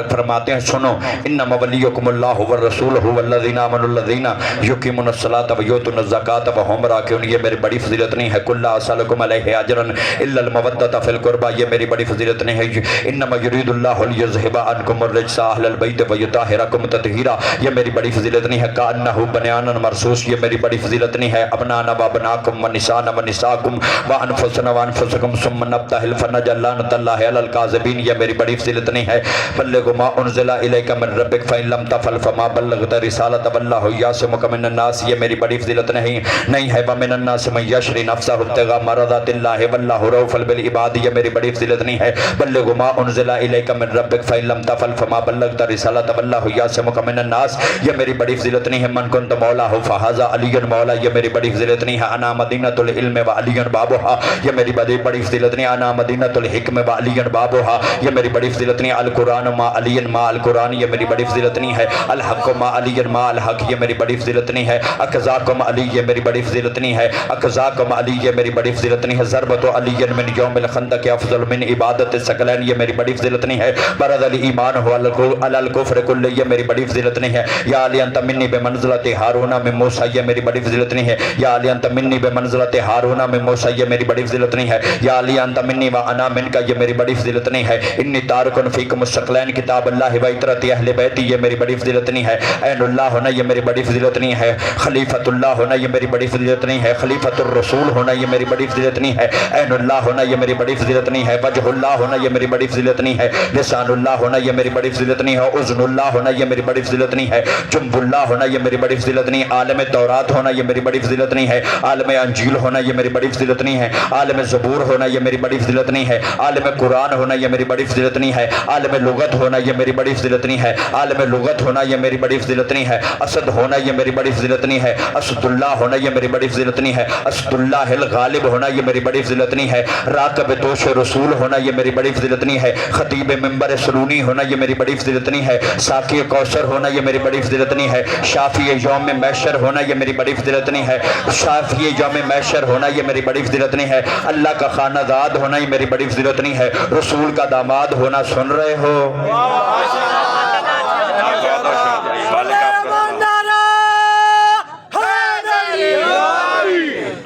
فرماتے ہیں سنو، انما ولیکم اللہ والرسول والذین آمنوا الذین یقیمون الصلاۃ ویؤتون الزکاۃ وہم راکعون۔ یہ میری بڑی فضیلت نہیں ہے۔ قل لا اسألکم علیہ اجرا الا المودۃ فی القربى، یہ میری بڑی فضیلت نہیں ہے۔ انما یرید اللہ لیذھب عنکم الرجس اہل البیت ویطہرکم تطہیرا، یہ میری بڑی فضیلت نہیں ہے۔ کأنہ بنیان مرصوص، یہ میری بڑی فضیلت نہیں ہے۔ ابنانا وابناکم ونسانا ونساکم وانفسنا وانفسکم ثم نبتہل فنجعل لعنۃ اللہ علی الکاذبین، یہ میری بڑی فضیلت نہیں ہے۔ بلغ ما انزل الیک من ربک فإن لم تفعل فما بلغت رسالۃ واللہ یعصمک من الناس، یہ میری بڑی فضیلت نہیں ہے۔ ومن الناس من یشری نفسہ ابتغاء مرضات اللہ واللہ رؤوف بالعباد، یہ میری بڑی فضیلت نہیں ہے۔ بلغ ما انزل الیک من ربک فإن لم تفعل فما بلغت رسالۃ واللہ یعصمک من الناس، یہ میری بڑی فضیلت نہیں ہے۔ من کنت مولاه فهذا علی مولا، یہ میری بڑی فضیلت نہیں ہے۔ انا مدینۃ العلم وعلی بابها، یہ میری بڑی فضیلت نہیں ہے۔ انا مدینۃ الحکم وعلی بابها، یہ میری بڑی فضیلت نہیں ہے۔ القرآن ما علی ما القرآن، یہ میری بڑی فضیلت نہیں ہے۔ الحق ما علی ما الحق، یہ میری بڑی فضیلت نہیں ہے۔ اقضاکم علی، یہ میری بڑی فضیلت نہیں ہے۔ اقضاکم علی، یہ میری بڑی فضیلت نہیں ہے۔ ضربۃ علی من یوم الخندق افضل من عبادت الثقلین، یہ میری بڑی فضیلت نہیں ہے۔ برز الایمان علی الکفر کل، یہ میری بڑی فضیلت نہیں ہے۔ یا علی انت منی بمنزلۃ ہارون من موسیٰ، یہ میری بڑی فضیلت نہیں ہے۔ یا علی انت منی بمنزلۃ ہارون من موسیٰ، یہ میری بڑی فضیلت نہیں ہے۔ یا علی انت منی وانا منک، یہ میری بڑی فضیلت نہیں ہے۔ انی تارک فیکم الثقلین کتاب اللہ و عطرۃ اہل بیتی، یہ میری بڑی فضیلت نہیں ہے۔ عین اللہ ہونا، یہ میری بڑی فضیلت نہیں ہے۔ خلیفۃ اللہ ہونا، یہ میری بڑی فضیلت نہیں ہے۔ خلیفۃ الرسول ہونا، یہ میری بڑی فضیلت نہیں ہے۔ عین اللہ ہونا، یہ میری بڑی فضیلت نہیں ہے۔ وجہ اللہ ہونا، یہ میری بڑی فضیلت نہیں ہے۔ لسان اللہ ہونا، یہ میری بڑی فضیلت نہیں ہے۔ اذن اللہ ہونا، یہ میری بڑی فضیلت نہیں ہے۔ جنب اللہ ہونا، یہ میری بڑی فضیلت نہیں ہے۔ عالم تورات ہونا، یہ میری بڑی فضیلت نہیں ہے۔ عالم انجیل ہونا، یہ میری بڑی فضیلت نہیں ہے۔ عالم زبور ہونا، یہ میری بڑی فضیلت نہیں ہے۔ عالم قرآن ہونا، یہ میری بڑی فضیلت نہیں ہے۔ عالم لغت ہونا، یہ میری بڑی فضیلت نہیں ہے۔ عالم لغت ہونا، یہ میری بڑی فضیلت نہیں ہے۔ اسد ہونا، یہ میری بڑی فضیلت نہیں ہے۔ اسد اللہ ہونا، یہ میری بڑی فضیلت نہیں ہے۔ اسد اللہ الغالب ہونا، یہ میری بڑی فضیلت نہیں ہے۔ راکب توش رسول ہونا، یہ میری بڑی فضیلت نہیں ہے۔ خطیب منبر سرونی ہونا، یہ میری بڑی فضیلت نہیں ہے۔ ساقی کوثر ہونا، یہ میری بڑی فضیلت نہیں ہے۔ شافی یوم محشر ہونا، یہ میری بڑی فضیلت نہیں ہے۔ شافی یوم محشر ہونا، یہ میری بڑی فضیلت نہیں ہے۔ اللہ کا خانہ داد ہونا، یہ میری بڑی فضیلت نہیں ہے۔ رسول کا داماد ہونا، سن رہے ہو؟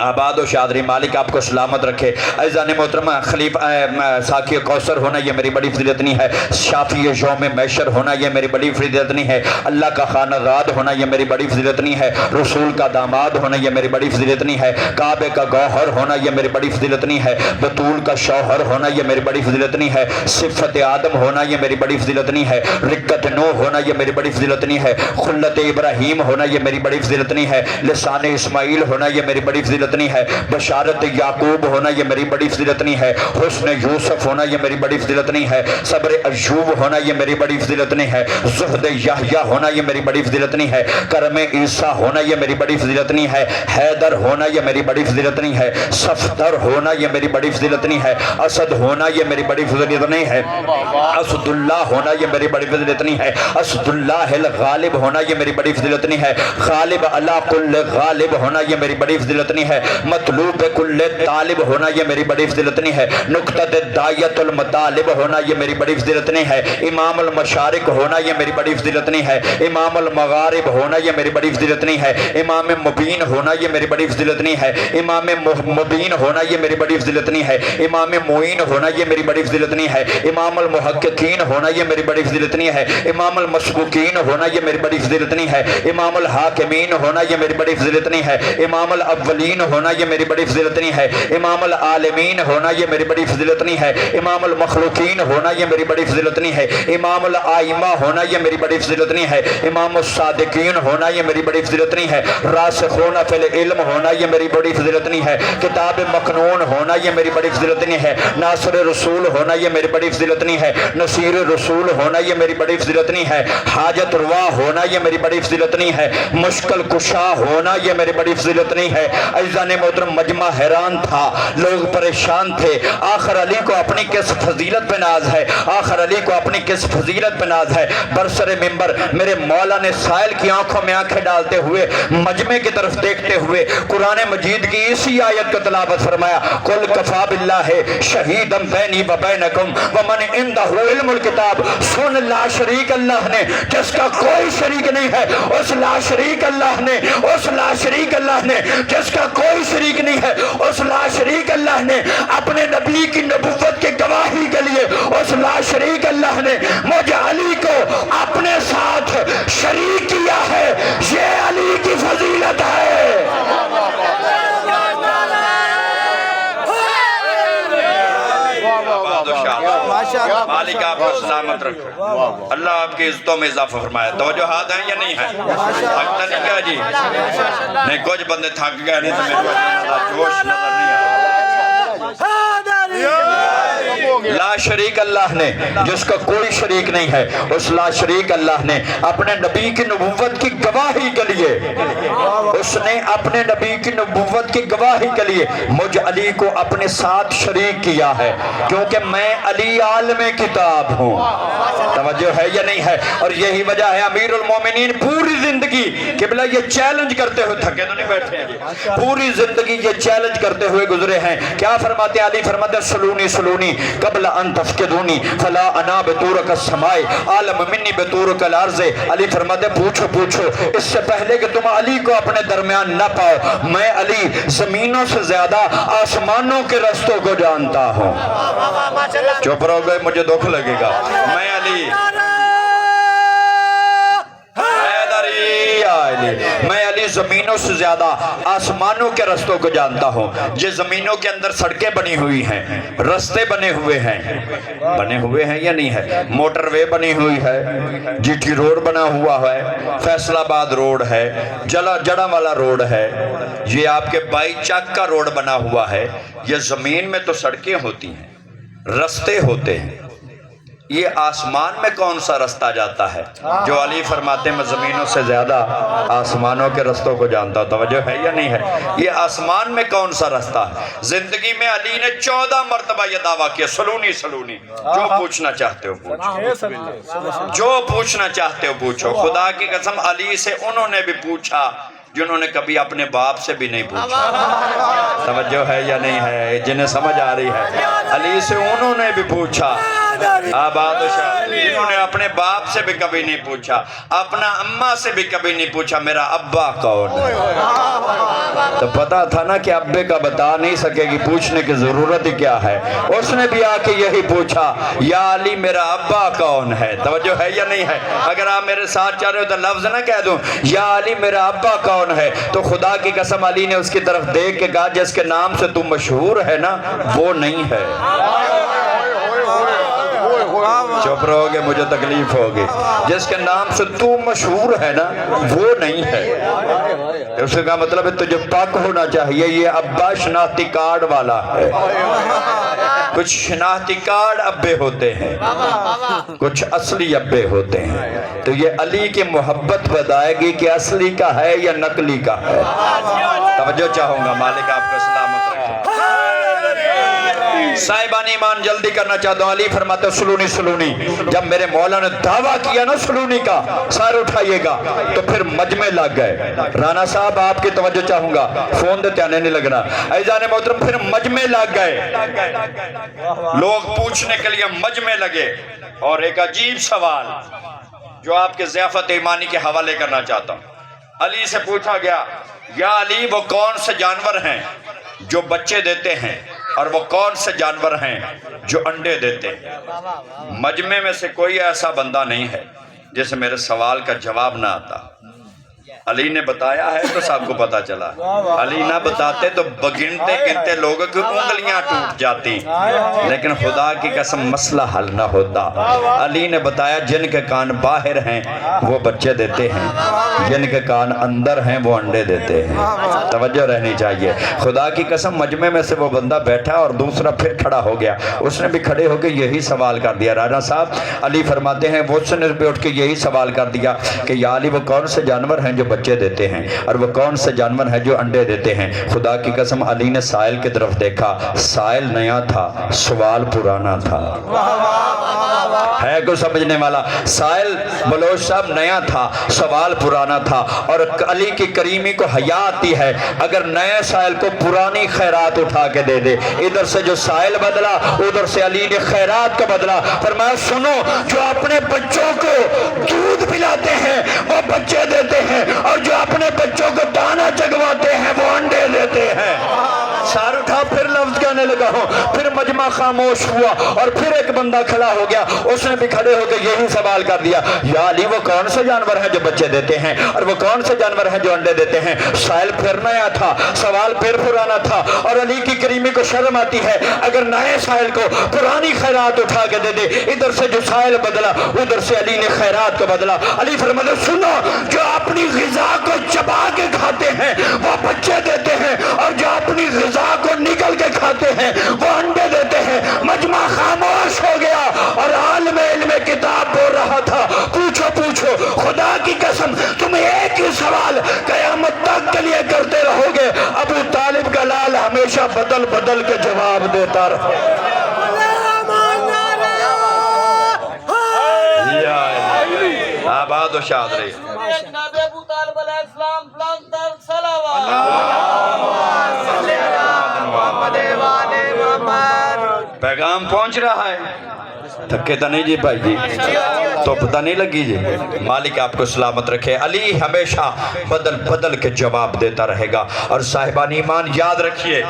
آباد و شادری، مالک آپ کو سلامت رکھے۔ عزیزان محترمہ، ساقی کوثر ہونا، یہ میری بڑی فضیلت نہیں ہے۔ شافی یوم محشر ہونا، یہ میری بڑی فضیلت نہیں ہے۔ اللہ کا خانہ داد ہونا، یہ میری بڑی فضیلت نہیں ہے۔ رسول کا داماد ہونا، یہ میری بڑی فضیلت نہیں ہے۔ کعبے کا گوہر ہونا، یہ میری بڑی فضیلت نہیں ہے۔ بطول کا شوہر ہونا، یہ میری بڑی فضیلت نہیں ہے۔ صفت آدم ہونا، یہ میری بڑی فضیلت نہیں ہے۔ رکت نوح ہونا، یہ میری بڑی فضیلت نہیں ہے۔ خلت ابراہیم ہونا، یہ میری بڑی فضیلت نہیں ہے۔ لسان اسماعیل ہونا، یہ میری بڑی فضیلت نہیں ہے۔ ہے، بشارت یعقوب ہونا یہ میری بڑی فضیلت نہیں ہے، حسن یوسف ہونا یہ میری بڑی فضیلت نہیں ہے، صبر ایوب ہونا یہ میری بڑی فضیلت نہیں ہے، زہد یحییٰ ہونا یہ میری بڑی فضیلت نہیں ہے، کرم عیسیٰ ہونا یہ میری بڑی فضیلت نہیں ہے، حیدر ہونا یہ میری بڑی فضیلت نہیں ہے، صفدر ہونا یہ میری بڑی فضیلت نہیں ہے، اسد ہونا یہ میری بڑی فضیلت نہیں ہے، اسد اللہ ہونا یہ میری بڑی فضیلت نہیں ہے، اسد اللہ الغالب ہونا یہ میری بڑی فضیلت نہیں ہے، غالب علی کل غالب ہونا یہ میری بڑی فضیلت نہیں ہے، مطلوب کل طالب ہونا یہ میری بڑی فضیلت نہیں ہے، نقطۃ دایۃ المطالب ہونا یہ میری بڑی فضیلت نہیں ہے، امام المشارق ہونا یہ میری بڑی فضیلت نہیں ہے، امام المغارب ہونا یہ میری بڑی فضیلت نہیں ہے، امام مبین ہونا یہ میری بڑی فضیلت نہیں ہے، امام مبین ہونا یہ میری بڑی فضیلت نہیں ہے، امام معین ہونا یہ میری بڑی فضیلت نہیں ہے، امام المحققین ہونا یہ میری بڑی فضیلت نہیں ہے، امام المسبوقین ہونا یہ میری بڑی فضیلت نہیں ہے، امام الحاکمین ہونا یہ میری بڑی فضیلت نہیں ہے، امام الاولین ہونا یہ میری بڑی فضیلت نہیں ہے، امام العالمین ہونا یہ میری بڑی فضیلت نہیں ہے، امام المخلوقین ہونا یہ میری بڑی فضیلت نہیں ہے، امام الائمہ ہونا یہ میری بڑی فضیلت نہیں ہے، امام الصادقین ہونا یہ میری بڑی فضیلت نہیں ہے، راسخون فی العلم ہونا یہ میری بڑی فضیلت نہیں ہے، کتاب مکنون ہونا یہ میری بڑی فضیلت نہیں ہے، ناصر رسول ہونا یہ میری بڑی فضیلت نہیں ہے، نصیر رسول ہونا یہ میری بڑی فضیلت نہیں ہے، حاجت روا ہونا یہ میری بڑی فضیلت نہیں ہے، مشکل کشا ہونا یہ میری بڑی فضیلت نہیں ہے۔ عزیزان محترم، مجمع حیران تھا، لوگ پریشان تھے، آخر علی کو اپنی کس فضیلت پہ ناز ہے، آخر علی کو اپنی کس فضیلت پہ ناز ہے۔ برسر ممبر میرے مولا نے سائل کی آنکھوں میں آنکھیں ڈالتے ہوئے مجمع کی طرف دیکھتے ہوئے قرآن مجید کی اسی آیت کو تلاوت فرمایا، قل کفا باللہ شہیدا بینی و بینکم ومن عندہ علم الکتاب۔ سن، لا شریک اللہ نے، جس کا کوئی شریک نہیں ہے، اس لا شریک اللہ نے، اس لا شریک اللہ نے، جس کا کوئی شریک نہیں ہے، اس لا شریک اللہ نے اپنے نبی کی نبوت کی گواہی کے لیے، اس لا شریک اللہ نے مجھے علی کو اپنے ساتھ شریک کیا ہے۔ یہ علی کی فضیلت ہے۔ مالک آپ کو سلامت رکھو، اللہ آپ کی عزتوں میں اضافہ فرمائے۔ توجہات ہیں یا نہیں ہے؟ تھکتا نہیں کیا جی؟ نہیں، کچھ بندے تھک گئے، نہیں تو میرے کو جوش نظر نہیں آ لا شریک اللہ نے، جس کا کوئی شریک نہیں ہے، اس لا شریک اللہ نے اپنے نبی کی نبوت کی گواہی کے لیے، اس نے اپنے نبی کی نبوت کی گواہی کے لیے مجھ علی کو اپنے ساتھ شریک کیا ہے، کیونکہ میں علی عالم کتاب ہوں۔ توجہ ہے یا نہیں ہے؟ اور یہی وجہ ہے امیر المومنین پوری زندگی قبلہ یہ چیلنج کرتے ہوئے، تھکے تو نہیں بیٹھے ہیں، پوری زندگی یہ چیلنج کرتے ہوئے گزرے ہیں۔ کیا فرماتے ہیں علی؟ فرماتے ہیں سلونی سلونی قبل ان تفقدونی فلا انا بطورک السماء عالم منی بطورک الارض۔ علی فرماتے ہیں پوچھو پوچھو، اس سے پہلے کہ تم علی کو اپنے درمیان نہ پاؤ، میں علی زمینوں سے زیادہ آسمانوں کے رستوں کو جانتا ہوں۔ چپ رہو گے، مجھے دکھ لگے گا۔ میں علی میں علی زمینوں سے زیادہ آسمانوں کے رستوں کو جانتا ہوں۔ یہ زمینوں کے اندر سڑکیں بنی ہوئی ہیں، رستے بنے ہوئے ہیں، بنے ہوئے ہیں یا نہیں ہے؟ موٹر وے بنی ہوئی ہے، جی ٹی روڈ بنا ہوا ہے، فیصل آباد روڈ ہے، جڑا والا روڈ ہے، یہ آپ کے بائی چاک کا روڈ بنا ہوا ہے۔ یہ زمین میں تو سڑکیں ہوتی ہیں، رستے ہوتے ہیں، یہ آسمان میں کون سا رستہ جاتا ہے؟ جو علی فرماتے ہیں میں زمینوں سے زیادہ آسمانوں کے رستوں کو جانتا ہوں۔ توجہ ہے یا نہیں ہے؟ یہ آسمان میں کون سا رستہ ہے؟ زندگی میں علی نے 14 مرتبہ یہ دعویٰ کیا، سلونی سلونی، جو پوچھنا چاہتے ہو پوچھو، جو پوچھنا چاہتے ہو پوچھو۔ خدا کی قسم علی سے انہوں نے بھی پوچھا جنہوں نے کبھی اپنے باپ سے بھی نہیں پوچھا۔ توجہ ہے یا نہیں ہے؟ جنہیں سمجھ آ رہی ہے، علی سے انہوں نے بھی پوچھا، بادشاہ جنہوں نے اپنے باپ سے بھی کبھی نہیں پوچھا، اپنا اماں سے بھی کبھی نہیں پوچھا میرا ابا کون ہے۔ تو پتا تھا نا کہ ابے کا بتا نہیں سکے گی، پوچھنے کی ضرورت ہی کیا ہے۔ اس نے بھی آ کے یہی پوچھا، یا علی میرا ابا کون ہے؟ توجہ ہے یا نہیں ہے؟ اگر آپ میرے ساتھ چاہ رہے ہو تو لفظ نہ کہہ دوں یا علی میرا ابا کون ہے، تو خدا کی قسم علی نے اس کی طرف دیکھ کے کہا جس کے نام سے تم مشہور ہے نا وہ نہیں ہے۔ چپ رہو گے مجھے تکلیف ہوگی. جس کے نام سے تو مشہور ہے نا وہ نہیں ہے. اس کا مطلب ہے تجھے پاک ہونا چاہیے. یہ ابا شناختی کارڈ والا ہے. کچھ شناختی کارڈ ابے ہوتے ہیں, کچھ اصلی ابے ہوتے ہیں. تو یہ علی کی محبت بتائے گی کہ اصلی کا ہے یا نقلی کا ہے. توجہ چاہوں گا, مالک آپ کو سلامت رکھے. صاحبان ایمان جلدی کرنا چاہتا ہوں. علی فرماتے سلونی سلونی. جب میرے مولا نے دعویٰ کیا نا سلونی کا, سار اٹھائیے گا, تو پھر مجمع لگ گئے. رانا صاحب آپ کی توجہ چاہوں گا, فون دیتے آنے نہیں لگنا. عزیزان محترم پھر مجمع لگ گئے, لوگ پوچھنے کے لیے مجمع لگے. اور ایک عجیب سوال جو آپ کے ضیافت ایمانی کے حوالے کرنا چاہتا ہوں. علی سے پوچھا گیا, یا علی وہ کون سے جانور ہیں جو بچے دیتے ہیں اور وہ کون سے جانور ہیں جو انڈے دیتے ہیں؟ مجمع میں سے کوئی ایسا بندہ نہیں ہے جسے میرے سوال کا جواب نہ آتا. علی نے بتایا ہے تو سب کو پتا چلا. علی نہ بتاتے تو بگنتے گنتے لوگوں کی انگلیاں ٹوٹ جاتی, لیکن خدا کی قسم مسئلہ حل نہ ہوتا. علی نے بتایا جن کے کان باہر ہیں وہ بچے دیتے ہیں, جن کے کان اندر ہیں وہ انڈے دیتے ہیں. توجہ رہنی چاہیے. خدا کی قسم مجمع میں سے وہ بندہ بیٹھا اور دوسرا پھر کھڑا ہو گیا. اس نے بھی کھڑے ہو کے یہی سوال کر دیا. رانا صاحب علی فرماتے ہیں وہ اس نے بھی اٹھ کے یہی سوال کر دیا کہ یا علی وہ کون سے جانور ہیں جو بچے دیتے ہیں اور وہ کون سے جانور ہیں جو انڈے دیتے ہیں؟ خدا کی قسم علی نے سائل کی طرف دیکھا. سائل نیا تھا, سوال پرانا تھا. ہے کوئی سمجھنے والا؟ سائل بلوچ صاحب نیا تھا, سوال پرانا تھا. اور علی کی کریمی کو حیا آتی ہے, اگر نئے سائل کو پرانی خیرات اٹھا کے دے دے. ادھر سے جو سائل بدلا ادھر سے علی نے خیرات کا بدلا. فرمایا سنو, جو اپنے بچوں کو دودھ پلاتے ہیں وہ بچے دیتے ہیں, اور جو اپنے بچوں کو دانا چگواتے ہیں وہ انڈے دیتے ہیں. سار اٹھا پھر لفظ کہنے لگا ہوں. پھر مجمع خاموش ہوا اور پھر ایک بندہ کھڑا ہو گیا. اس نے بھی کھڑے ہو کے یہی سوال کر دیا, یا علی وہ کون سے جانور ہیں جو بچے دیتے ہیں اور وہ کون سے جانور ہیں جو انڈے دیتے ہیں؟ سائل پھر نیا تھا, سوال پھر پرانا تھا. اور علی کی کریمی کو شرم آتی ہے, اگر نئے سائل کو پرانی خیرات اٹھا کے دے دے. ادھر سے جو سائل بدلا ادھر سے علی نے خیرات کو بدلا. علی فرماتے سنو, جو اپنی غذا کو چبا کے کھاتے ہیں وہ بچے دیتے ہیں, اور جو اپنی غذا کو نکل کے کھاتے ہیں وہ انڈے دیتے ہیں. مجمع خاموش ہو گیا اور عالم علم کتاب بول رہا تھا, پوچھو پوچھو, خدا کی قسم تم ایک ہی سوال قیامت تک کے لیے کرتے رہو گے. ابو طالب کا لال ہمیشہ بدل بدل کے جواب دیتا رہا. آباد و شاد رہی. پیغام پہنچ رہا ہے. تھکے تو نہیں جی بھائی جی, تو پتہ نہیں لگی جی. مالک آپ کو سلامت رکھے. علی ہمیشہ بدل بدل کے جواب دیتا رہے گا. اور صاحبان ایمان یاد رکھیے,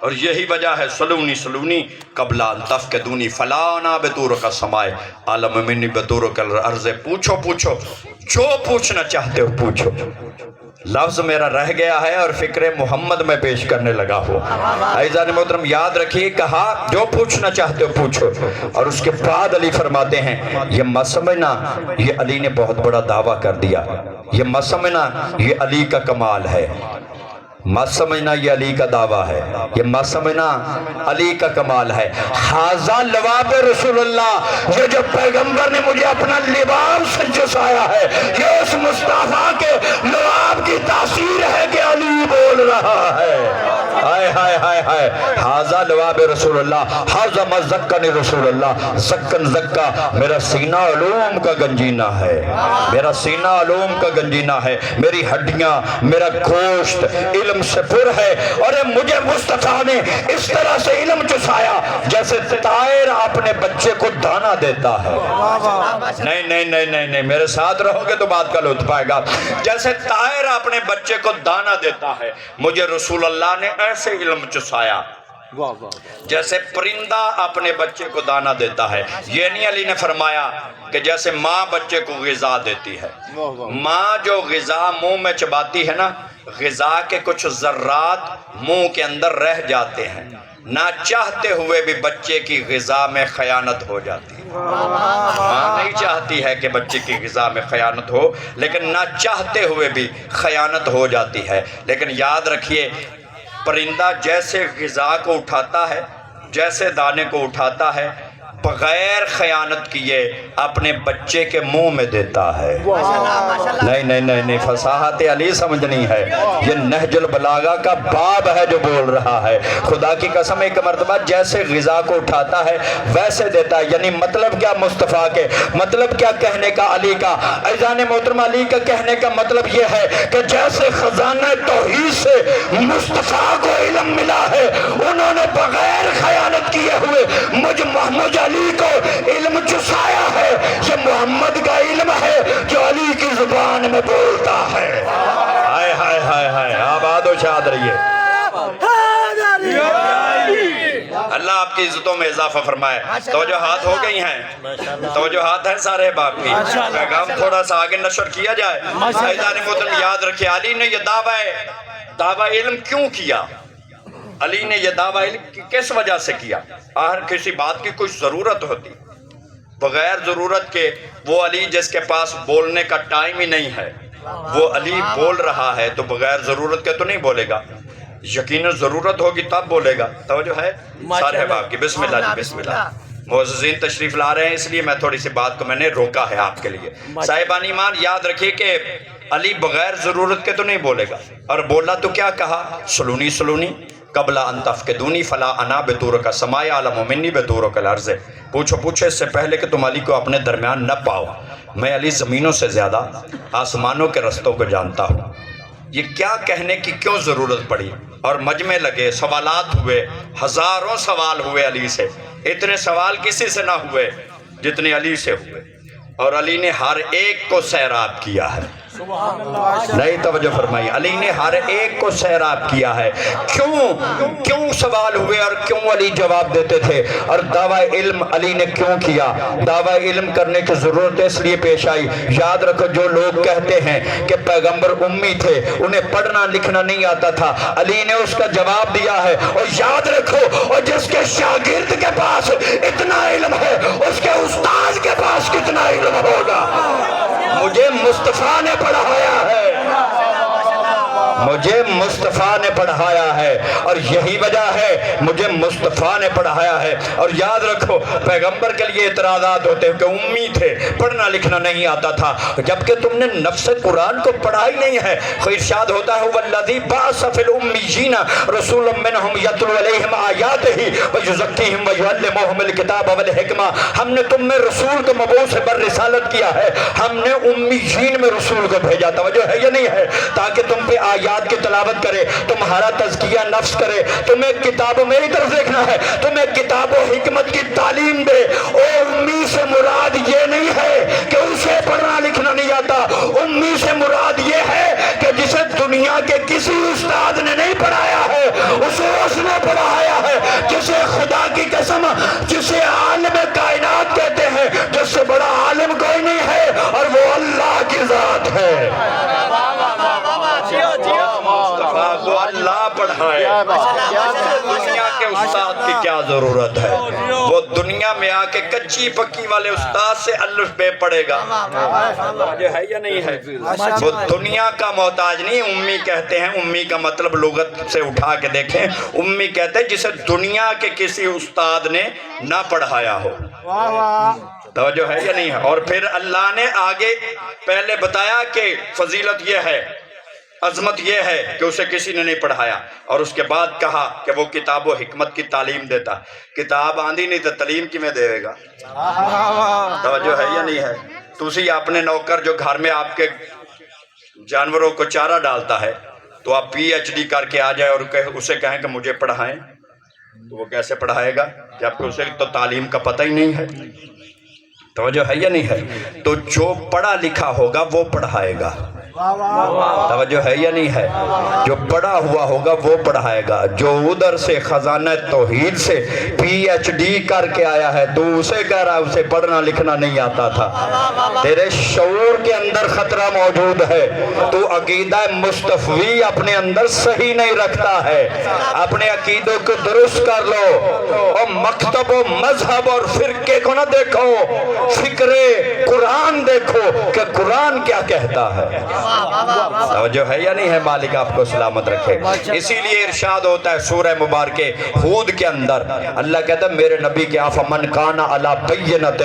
اور یہی وجہ ہے سلونی سلونی قبل ان تفقدونی فلانا بطور کا سمائے عالم منی بطور کا عرض. پوچھو پوچھو, جو پوچھنا چاہتے ہو پوچھو. لفظ میرا رہ گیا ہے اور فکر محمد میں پیش کرنے لگا ہوں. عزیزان محترم یاد رکھیے, کہا جو پوچھنا چاہتے ہو پوچھو. اور اس کے بعد علی فرماتے ہیں یہ مت سمجھنا یہ علی نے بہت بڑا دعویٰ کر دیا, یہ مت سمجھنا یہ علی کا کمال ہے, مت سمجھنا یہ علی کا دعویٰ ہے, یہ مت سمجھنا علی کا کمال ہے. حاضہ لواب رسول اللہ, یہ جو پیغمبر نے مجھے اپنا لباس جسایا ہے یہ اس مصطفیٰ کے لواب کی تاثیر ہے کہ علی بول رہا ہے. ہائے ہائے ہائے ہائے, حاضہ لواب رسول اللہ, حاضہ مزکن رسول اللہ. زکن زکا میرا سینہ علوم کا گنجینہ ہے, میرا سینہ علوم کا گنجینہ ہے. میری ہڈیاں میرا گوشت علم سے پر ہے, اور مجھے مصطفیٰ نے اس طرح سے علم چسایا جیسے طائر اپنے بچے کو دانا دیتا ہے. نہیں نہیں نہیں نہیں نہیں, میرے ساتھ رہو گے تو بات کا لطف آئے گا. جیسے طائر اپنے بچے کو دانا دیتا ہے, مجھے رسول اللہ نے ایسے علم چسایا جیسے پرندہ اپنے بچے کو دانا دیتا ہے. یہ نہیں علی نے فرمایا کہ جیسے ماں بچے کو غذا دیتی ہے. ماں جو غذا منہ میں چباتی ہے نا, غذا کے کچھ ذرات منہ کے اندر رہ جاتے ہیں, نہ چاہتے ہوئے بھی بچے کی غذا میں خیانت ہو جاتی ہے۔ ماں نہیں چاہتی ہے کہ بچے کی غذا میں خیانت ہو، لیکن نہ چاہتے ہوئے بھی خیانت ہو جاتی ہے۔ لیکن یاد رکھیے، پرندہ جیسے غذا کو اٹھاتا ہے، جیسے دانے کو اٹھاتا ہے، بغیر خیانت کیے اپنے بچے کے منہ میں دیتا ہے۔ نہیں، فصاحت علی سمجھنی ہے، یہ نہج البلاغہ کا باب ہے جو بول رہا ہے۔ خدا کی قسم ایک مرتبہ جیسے غذا کو اٹھاتا ہے ویسے دیتا ہے۔ یعنی مطلب کیا مصطفیٰ کے، مطلب کیا کہنے کا علی کا، عزیزان محترم، علی کا کہنے کا مطلب یہ ہے کہ جیسے خزانہ توحید سے مصطفیٰ کو علم ملا ہے، انہوں نے بغیر خیانت کیے ہوئے مجھ محمد علی کو علم چسایا ہے۔ یہ محمد کا علم ہے جو علی کی زبان میں بولتا ہے۔ ہائے ہائے ہائے ہائے، آباد و شاد رہیے۔ اللہ آپ کی عزتوں میں اضافہ فرمائے۔ توجہات ہو گئی ہیں، توجہات ہیں سارے باپ کی۔ پیغام تھوڑا سا آگے نشر کیا جائے۔ عزیزان محترم یاد رکھیں، علی نے یہ دعویٰ علم کیوں کیا؟ علی نے یہ دعویٰ علم کس وجہ سے کیا؟ آخر کسی بات کی کچھ ضرورت ہوتی، بغیر ضرورت کے وہ علی جس کے پاس بولنے کا ٹائم ہی نہیں ہے، وہ علی بول رہا ہے تو بغیر ضرورت کے تو نہیں بولے گا، یقیناً ضرورت ہوگی تب بولے گا۔ توجہ ہے سارے احباب کی؟ بسم اللہ جی، بسم اللہ۔ معززین تشریف لا رہے ہیں، اس لیے میں تھوڑی سی بات کو میں نے روکا ہے آپ کے لیے۔ صاحبان ایمان یاد رکھیے کہ علی بغیر ضرورت کے تو نہیں بولے گا، اور بولا تو کیا کہا؟ سلونی سلونی قبل ان تفقدونی فلا انا بطورک سماء عالم منی بطورک الارض۔ پوچھو اس سے پہلے کہ تم علی کو اپنے درمیان نہ پاؤ، میں علی زمینوں سے زیادہ آسمانوں کے رستوں کو جانتا ہوں۔ یہ کیا کہنے کی کیوں ضرورت پڑی؟ اور مجمع لگے، سوالات ہوئے، ہزاروں سوال ہوئے علی سے۔ اتنے سوال کسی سے نہ ہوئے جتنے علی سے ہوئے، اور علی نے ہر ایک کو سیراب کیا ہے۔ نہیں توجہ فرمائی، علی نے ہر ایک کو سیراب کیا ہے۔ کیوں سوال ہوئے اور کیوں علی جواب دیتے تھے؟ اور دعویٰ علم علی نے کیوں کیا؟ دعویٰ علم کرنے کی ضرورت اس لیے پیش آئی۔ یاد رکھو، جو لوگ کہتے ہیں کہ پیغمبر امی تھے، انہیں پڑھنا لکھنا نہیں آتا تھا، علی نے اس کا جواب دیا ہے۔ اور یاد رکھو، اور جس کے شاگرد کے پاس اتنا علم ہے، اس کے استاد کے پاس کتنا علم ہوگا؟ مجھے مصطفیٰ نے پڑھایا ہے، مجھے مصطفیٰ نے پڑھایا ہے، اور یہی وجہ ہے مجھے مصطفیٰ نے پڑھایا ہے۔ اور یاد رکھو، پیغمبر کے لیے اعتراضات ہوتے ہیں کہ امی تھے، پڑھنا لکھنا نہیں آتا تھا، جبکہ تم نے نفس قرآن کو پڑھا ہی نہیں ہے۔ ارشاد ہوتا ہے والذی بعث فی الامیین رسولا منہم یتلو علیہم آیاتہ ویزکیہم ویعلمہم الکتاب والحکمہ۔ ہم نے تم میں رسول کو مبعوث بر رسالت کیا ہے، ہم نے امیین میں رسول کو بھیجا۔ توجہ ہے یا نہیں ہے؟ تاکہ تم پہ آیات کی تلاوت کرے، تمہارا تزکیہ نفس کرے، تمہیں کتاب میری طرف دیکھنا ہے، تمہیں کتاب و حکمت کی تعلیم دے۔ اور امی سے مراد یہ نہیں ہے کہ اسے پڑھنا لکھنا نہیں آتا، امی سے مراد یہ ہے کہ جسے دنیا کے کسی استاد نے نہیں پڑھایا ہے، اسے اس نے پڑھایا ہے، جسے خدا کی قسم، جسے عالم کائنات کہتے ہیں، جس سے بڑا عالم کوئی نہیں ہے، اور وہ اللہ کی ذات ہے۔ وہ اللہ پڑھائے، دنیا کے استاد کی کیا ضرورت ہے؟ وہ دنیا میں آ کے کچی پکی والے استاد سے الف بے پڑھے گا، یہ ہے یا نہیں ہے؟ وہ دنیا کا محتاج نہیں۔ امی کہتے ہیں، امی کا مطلب لغت سے اٹھا کے دیکھیں، امی کہتے ہیں جسے دنیا کے کسی استاد نے نہ پڑھایا ہو۔ توجہ ہے یا نہیں ہے؟ اور پھر اللہ نے آگے پہلے بتایا کہ فضیلت یہ ہے، عظمت یہ ہے کہ اسے کسی نے نہیں پڑھایا، اور اس کے بعد کہا کہ وہ کتاب و حکمت کی تعلیم دیتا۔ کتاب آندھی نہیں تو تعلیم کی میں دے گا؟ توجہ ہے یا نہیں ہے؟ تو اسی اپنے نوکر جو گھر میں آپ کے جانوروں کو چارہ ڈالتا ہے، تو آپ پی ایچ ڈی کر کے آ جائے اور اسے کہیں کہ مجھے پڑھائیں، تو وہ کیسے پڑھائے گا جبکہ اسے تو تعلیم کا پتہ ہی نہیں ہے؟ توجہ ہے یا نہیں ہے؟ تو جو پڑھا لکھا ہوگا وہ پڑھائے گا، توجہ ہے یا نہیں ہے؟ جو پڑھا ہوا ہوگا وہ پڑھائے گا، جو ادھر سے خزانہ توحید سے PhD کر کے آیا ہے تو اسے کہہ رہا ہے اسے پڑھنا لکھنا نہیں آتا تھا۔ تیرے شعور کے اندر خطرہ موجود ہے، تو عقیدہ مصطفی اپنے اندر صحیح نہیں رکھتا ہے۔ اپنے عقیدوں کو درست کر لو، اور مکتب و مذہب اور فرقے کو نہ دیکھو، فکر قرآن دیکھو کہ قرآن کیا کہتا ہے۔ توجہ ہے یا نہیں ہے؟ مالک آپ کو سلامت رکھے۔ اسی لیے ارشاد ہوتا ہے سورہ مبارکہ ہود کے اندر، اللہ کہتا ہے میرے نبی کے فَمَنْ كَانَ عَلَى بَيِّنَةٍ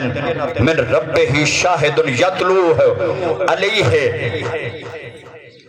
مِّن رَبِّهِ شَاهِدٌ يَتْلُوهُ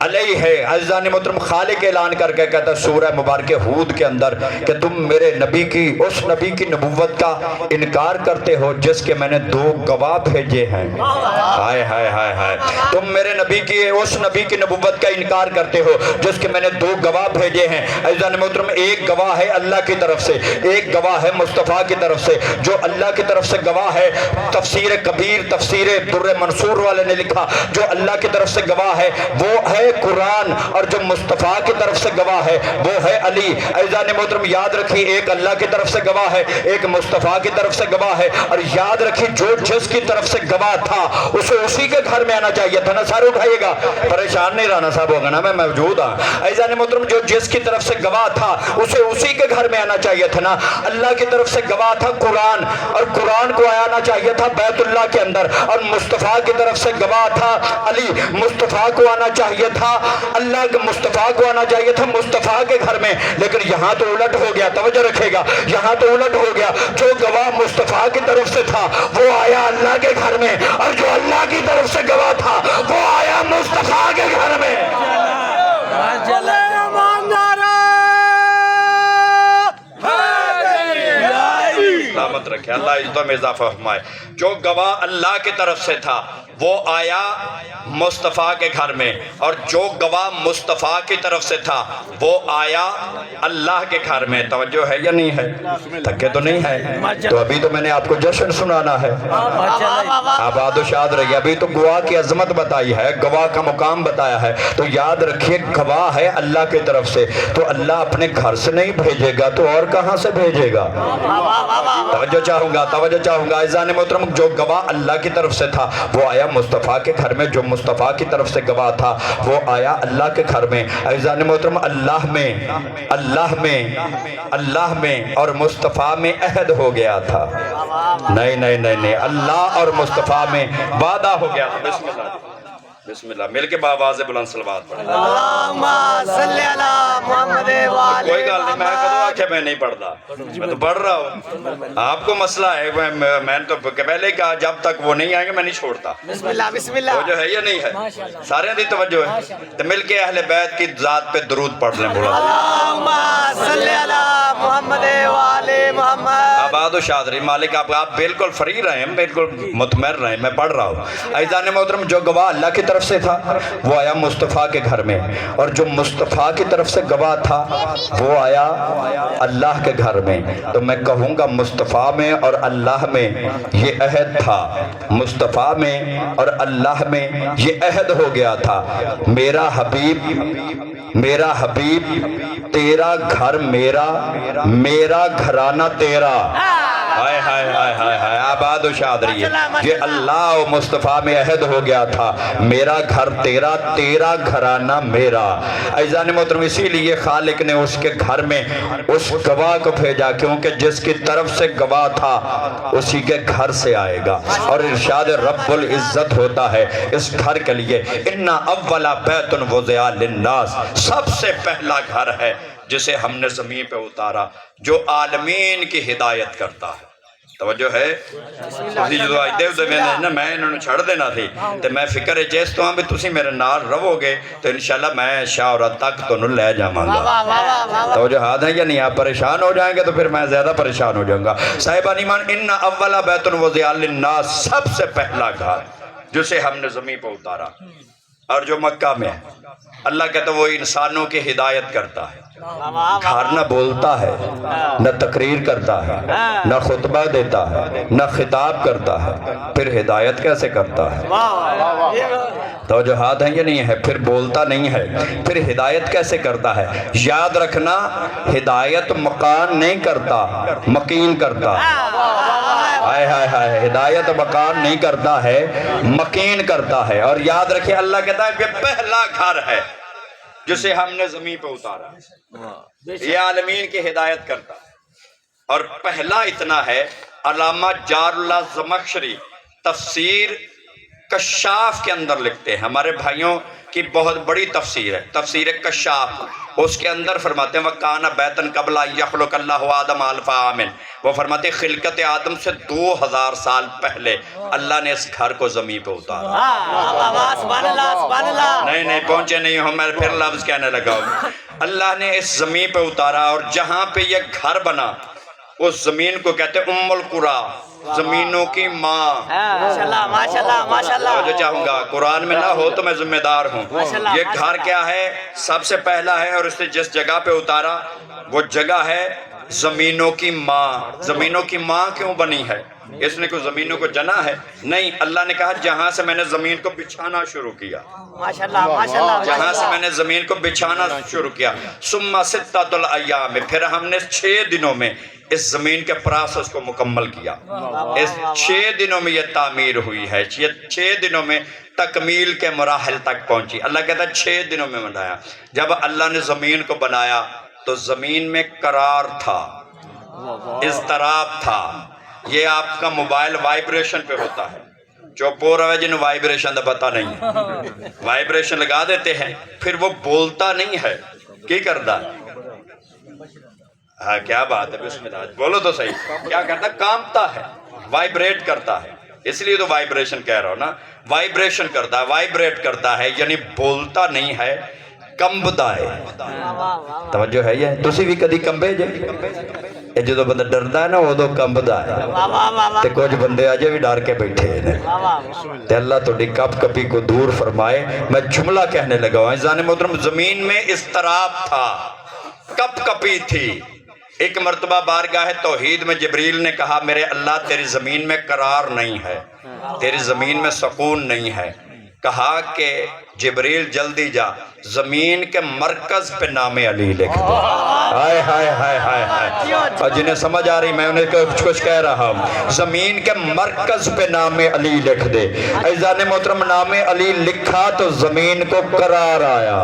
علیہ عزیزان محترم خالق اعلان کر کے کہتا ہے سورہ مبارکہ ہود کے اندر کہ تم میرے نبی کی، اس نبی کی نبوت کا انکار کرتے ہو جس کے میں نے 2 گواہ بھیجے ہیں۔ ہائے ہائے ہائے ہائے، تم میرے نبی کی، اس نبی کی نبوت کا انکار کرتے ہو جس کے میں نے 2 گواہ بھیجے ہیں۔ عزیزان محترم ایک گواہ ہے اللہ کی طرف سے، ایک گواہ ہے مصطفیٰ کی طرف سے۔ جو اللہ کی طرف سے گواہ ہے، تفسیر کبیر تفسیر در منصور والے نے لکھا، جو اللہ کی طرف سے گواہ ہے وہ ہے قرآن، اور جو مصطفیٰ کی طرف سے گواہ ہے وہ ہے علی۔ عزیزان محترم یاد رکھی، ایک اللہ کی طرف سے گواہ ہے، ایک مصطفیٰ کی طرف سے گواہ ہے، اور یاد رکھی جو جس کی طرف سے گواہ تھا اسے اسی کے گھر میں آنا چاہیے تھا نا۔ سارے اٹھائیے گا، پریشان نہیں رہنا صاحب ہوگا نا، میں موجود ہوں۔ عزیزان محترم جو جس کی طرف سے گواہ تھا اسے اسی کے گھر میں آنا چاہیے تھا نا۔ اللہ کی طرف سے گواہ تھا قرآن، اور قرآن کو آنا چاہیے تھا بیت اللہ کے اندر، اور مصطفیٰ کی طرف سے گواہ تھا علی، مصطفیٰ کو آنا چاہیے تھا اللہ کے، مصطفیٰ کو آنا چاہیے تھا مصطفیٰ کے گھر میں، لیکن یہاں تو الٹ ہو گیا۔ توجہ رکھے گا، یہاں تو الٹ ہو گیا، جو گواہ مصطفیٰ کی طرف سے تھا وہ آیا اللہ کے گھر میں، اور جو اللہ کی طرف سے گواہ تھا وہ آیا مصطفیٰ کے گھر میں۔ سلامت رکھے، اللہ عزتوں میں اضافہ فرمائے۔ جو گواہ اللہ کی طرف سے تھا وہ آیا مصطفیٰ کے گھر میں، اور جو گواہ مصطفیٰ کی طرف سے تھا وہ آیا اللہ کے گھر میں۔ توجہ ہے یا نہیں ہے؟ تھکے تو نہیں ہے؟ تو ابھی تو میں نے آپ کو جشن سنانا ہے، آباد و شاد رہیے۔ ابھی تو گواہ کی عظمت بتائی ہے، گواہ کا مقام بتایا ہے، تو یاد رکھیے گواہ ہے اللہ کی طرف سے، تو اللہ اپنے گھر سے نہیں بھیجے گا تو اور کہاں سے بھیجے گا؟ توجہ چاہوں گا، توجہ چاہوں گا۔ عزیزان محترم جو گواہ اللہ کی طرف سے تھا وہ آیا مصطفیٰ کے گھر میں، جو مصطفیٰ کی طرف سے گواہ تھا وہ آیا اللہ کے گھر میں۔ عزیزان محترم اللہ میں اور مصطفیٰ میں عہد ہو گیا تھا۔ نہیں نہیں نہیں نہیں، اللہ اور مصطفیٰ میں وعدہ ہو گیا تھا۔ بسم اللہ بسم اللہ، مل کے باواز بلند صلوات پڑھیں۔ اللہم صلی علی محمد وآلہ کوئی گل نہیں، میں کدوں آکھیا میں نہیں پڑھتا، میں تو پڑھ رہا ہوں۔ آپ کو مسئلہ ہے، میں تو پہلے ہی کہا جب تک وہ نہیں آئیں گے میں نہیں چھوڑتا۔ بسم اللہ بسم اللہ، توجہ ہے یا نہیں ہے؟ سارے دی توجہ ہے، تو مل کے اہل بیت کی ذات پہ درود پڑھ لیں، بولا اللہم صلی علی محمد وآلہ محمد۔ آباد و شاد رہی۔ مالک آپ بالکل فری رہیں، بالکل مطمئن رہیں، میں پڑھ رہا ہوں۔ عزیزان محترم جو گواہ اللہ کی طرف سے تھا وہ آیا مصطفیٰ کے گھر میں، اور جو مصطفیٰ کی طرف سے گواہ تھا وہ آیا اللہ کے گھر میں۔ تو میں کہوں گا مصطفیٰ میں اور اللہ میں یہ عہد تھا، مصطفیٰ میں اور اللہ میں یہ عہد ہو گیا تھا، میرا حبیب تیرا گھر میرا، میرا گھرانہ تیرا۔ ہائے ہائے ہائے ہائے ہائے، آباد و شاد رہیے۔ یہ اللہ و مصطفیٰ میں عہد ہو گیا تھا، میرا گھر تیرا، تیرا گھرانہ میرا۔ عزیزان محترم اسی لیے خالق نے اس کے گھر میں اس گواہ کو بھیجا، کیونکہ جس کی طرف سے گواہ تھا اسی کے گھر سے آئے گا۔ اور ارشاد رب العزت ہوتا ہے اس گھر کے لیے، اِنَّ أَوَّلَ بَيْتٌ وُضِعَ لِلنَّاسِ، سب سے پہلا گھر ہے جسے ہم نے زمین پہ اتارا، جو عالمین کی ہدایت کرتا ہے۔ توجہ ہے؟ تسی جو آئی دے میں انہوں نے چھڑ دینا تھی، تو میں فکر جیس تو ہاں بھی تسی میرے نال رہو گے تو انشاءاللہ میں شاورت تک تو نہ لے جاؤں گا۔ توجہ ہاتھ ہے یا نہیں؟ آپ پریشان ہو جائیں گے تو پھر میں زیادہ پریشان ہو جاؤں گا۔ صاحبان ایمان، اِنَّ أَوَّلَ بَيْتٌ وُضِعَ لِلنَّاسِ، سب سے پہلا گھر جسے ہم نے زمین پہ اتارا، اور جو مکہ میں اللہ کہتا ہے وہ انسانوں کی ہدایت کرتا ہے۔ گھر نہ بولتا ہے، نہ تقریر کرتا ہے، نہ خطبہ دیتا ہے، نہ خطاب کرتا ہے، پھر ہدایت کیسے کرتا ہے؟ توجہات ہیں یا نہیں ہے؟ پھر بولتا نہیں ہے، پھر ہدایت کیسے کرتا ہے؟ یاد رکھنا، ہدایت مکان نہیں کرتا، مکین کرتا۔ ہائے ہائے ہائے، ہدایت مکان نہیں کرتا ہے، مکین کرتا ہے۔ اور یاد رکھیں اللہ کہتا ہے یہ پہلا گھر ہے جسے ہم نے زمین پہ اتارا، یہ عالمین کی ہدایت کرتا ہے۔ اور پہلا اتنا ہے، علامہ جار اللہ زمخشری تفسیر کشاف کے اندر لکھتے ہیں، ہمارے بھائیوں کی بہت بڑی تفسیر ہے، تفسیر کشاف، اس کے اندر فرماتے ہیں وَقَانَ بَيْتًا قَبْلَ أَن يَخْلُقَ اللَّهُ آدَمَ أَلْفَ عَامٍ، وہ فرماتے ہیں خلقت آدم سے 2000 سال پہلے اللہ نے اس گھر کو زمین پہ اتارا۔ سبحان اللہ سبحان اللہ۔ نہیں پہنچے نہیں ہوں، میں پھر لفظ کہنے لگا ہوں۔ اللہ نے اس زمین پہ اتارا، اور جہاں پہ یہ گھر بنا اس زمین کو کہتے ہیں ام القریٰ، زمینوں کی ماں۔ ماشاءاللہ ماشاءاللہ ماشاءاللہ۔ جو چاہوں گا قرآن میں نہ ہو تو میں ذمہ دار ہوں۔ یہ گھر کیا ہے؟ سب سے پہلا ہے، اور اس نے جس جگہ پہ اتارا وہ جگہ ہے زمینوں کی ماں۔ زمینوں کی ماں کیوں بنی ہے؟ اس نے کوئی زمینوں کو جنا ہے؟ نہیں، اللہ نے کہا جہاں سے میں نے زمین کو بچھانا شروع کیا، ماشاءاللہ ماشاءاللہ، جہاں سے میں نے زمین کو بچھانا شروع کیا، ثم ستۃ الایام، پھر ہم نے 6 دنوں میں اس زمین کے پروسس کو مکمل کیا۔ اس 6 دنوں میں یہ تعمیر ہوئی ہے، یہ 6 دنوں میں تکمیل کے مراحل تک پہنچی۔ اللہ کہتا ہے 6 دنوں میں بنایا۔ جب اللہ نے زمین کو بنایا تو زمین میں قرار تھا، اضطراب تھا۔ یہ آپ کا موبائل وائبریشن پہ ہوتا ہے، جو پورا ہے جن وائبریشن دا پتہ نہیں، وائبریشن لگا دیتے ہیں، پھر وہ بولتا نہیں ہے، کی کرتا ہے؟ ہاں کیا بات ہے، بسم اللہ بولو تو صحیح، کیا کرتا ہے؟ کامتا ہے، وائبریٹ کرتا ہے، اس لیے تو وائبریشن کہہ رہا ہوں نا، وائبریشن کرتا ہے، وائبریٹ کرتا ہے، یعنی بولتا نہیں ہے، کمبدا ہے۔ توجہ ہے یہ؟ تسی بھی کدی کمبے جے؟ یہ جو بندہ ڈردا ہے نا وہ تو کمبدا ہے، تے کچھ بندے آجے بھی ڈر کے بیٹھے ہیں۔ تے اللہ تو کپ کپی کو دور فرمائے۔ میں جملہ کہنے لگا ہوں، عزیزان محترم، زمین میں اضطراب تھا، کپ کپی تھی۔ ایک مرتبہ بارگاہ توحید میں جبریل نے کہا میرے اللہ تیری زمین میں قرار نہیں ہے، تیری زمین میں سکون نہیں ہے۔ کہا کہ جبریل جلدی جا زمین کے مرکز پہ نام علی لکھ دے۔ ہائے ہائے ہائے ہائے ہائے، اور جنہیں سمجھ آ رہی میں انہیں کچھ کہہ رہا ہوں، زمین کے مرکز پہ نام علی لکھ دے۔ عزیزان محترم، نام علی لکھا تو زمین کو قرار آیا۔